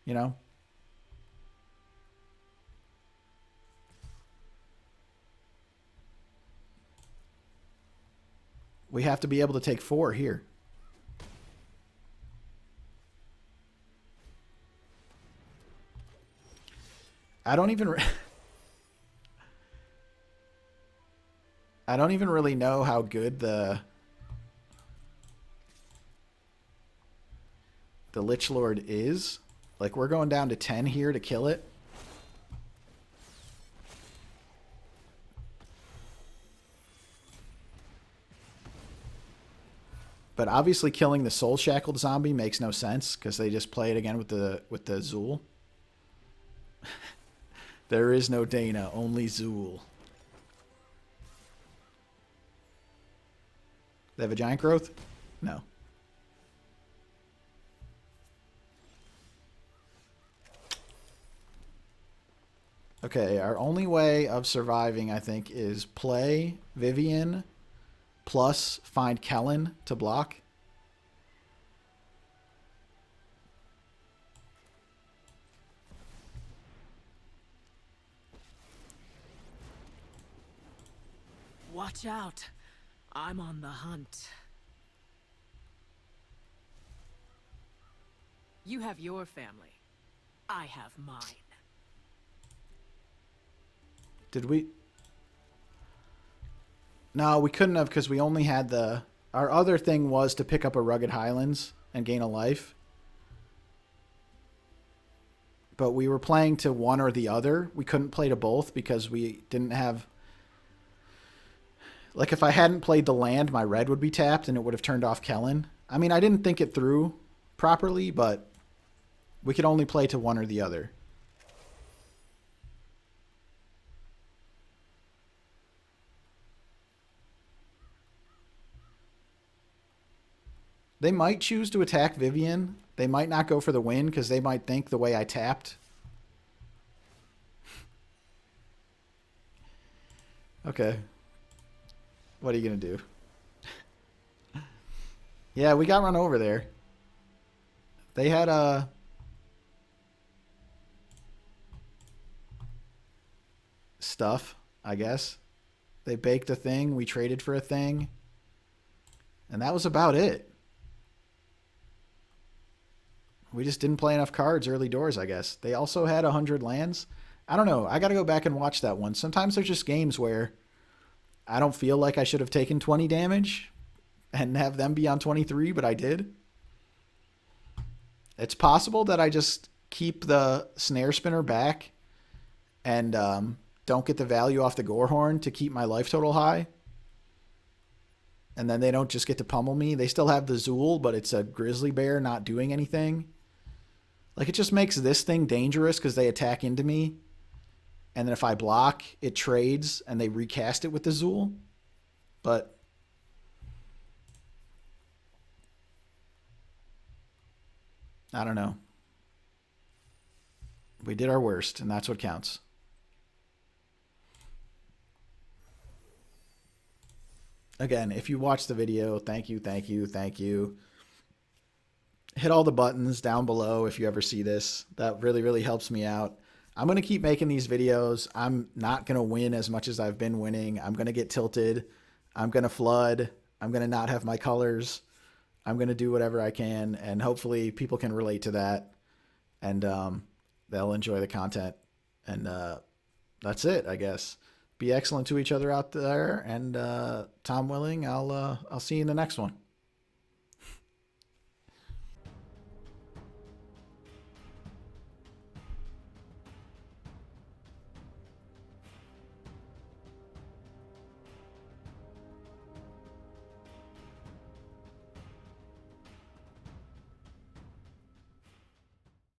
Speaker 1: you know? We have to be able to take 4 here. I don't even really know how good the Lich Lord is. Like, we're going down to 10 here to kill it. But obviously killing the Soul Shackled zombie makes no sense because they just play it again with the Zool. There is no Dana, only Zool. They have a giant growth? No. Okay, our only way of surviving, I think, is play Vivien plus find Kellen to block.
Speaker 2: Watch out. I'm on the hunt. You have your family. I have mine.
Speaker 1: Did we? No, we couldn't have because we only had the... Our other thing was to pick up a Rugged Highlands and gain a life. But we were playing to one or the other. We couldn't play to both because we didn't have... Like, if I hadn't played the land, my red would be tapped and it would have turned off Kellen. I mean, I didn't think it through properly, but we could only play to one or the other. They might choose to attack Vivien. They might not go for the win because they might think the way I tapped. Okay. What are you going to do? Yeah, we got run over there. They had a... stuff, I guess. They baked a thing. We traded for a thing. And that was about it. We just didn't play enough cards early doors, I guess. They also had 100 lands. I don't know. I got to go back and watch that one. Sometimes there's just games where I don't feel like I should have taken 20 damage and have them be on 23, but I did. It's possible that I just keep the snare spinner back and don't get the value off the Gorehorn to keep my life total high. And then they don't just get to pummel me. They still have the Zool, but it's a grizzly bear not doing anything. Like, it just makes this thing dangerous because they attack into me. And then if I block, it trades and they recast it with the Zool. But I don't know. We did our worst, and that's what counts. Again, if you watched the video, thank you, thank you, thank you. Hit all the buttons down below if you ever see this. That really, really helps me out. I'm going to keep making these videos. I'm not going to win as much as I've been winning. I'm going to get tilted. I'm going to flood. I'm going to not have my colors. I'm going to do whatever I can, and hopefully people can relate to that, and they'll enjoy the content. And that's it, I guess. Be excellent to each other out there, and Tom willing, I'll see you in the next one.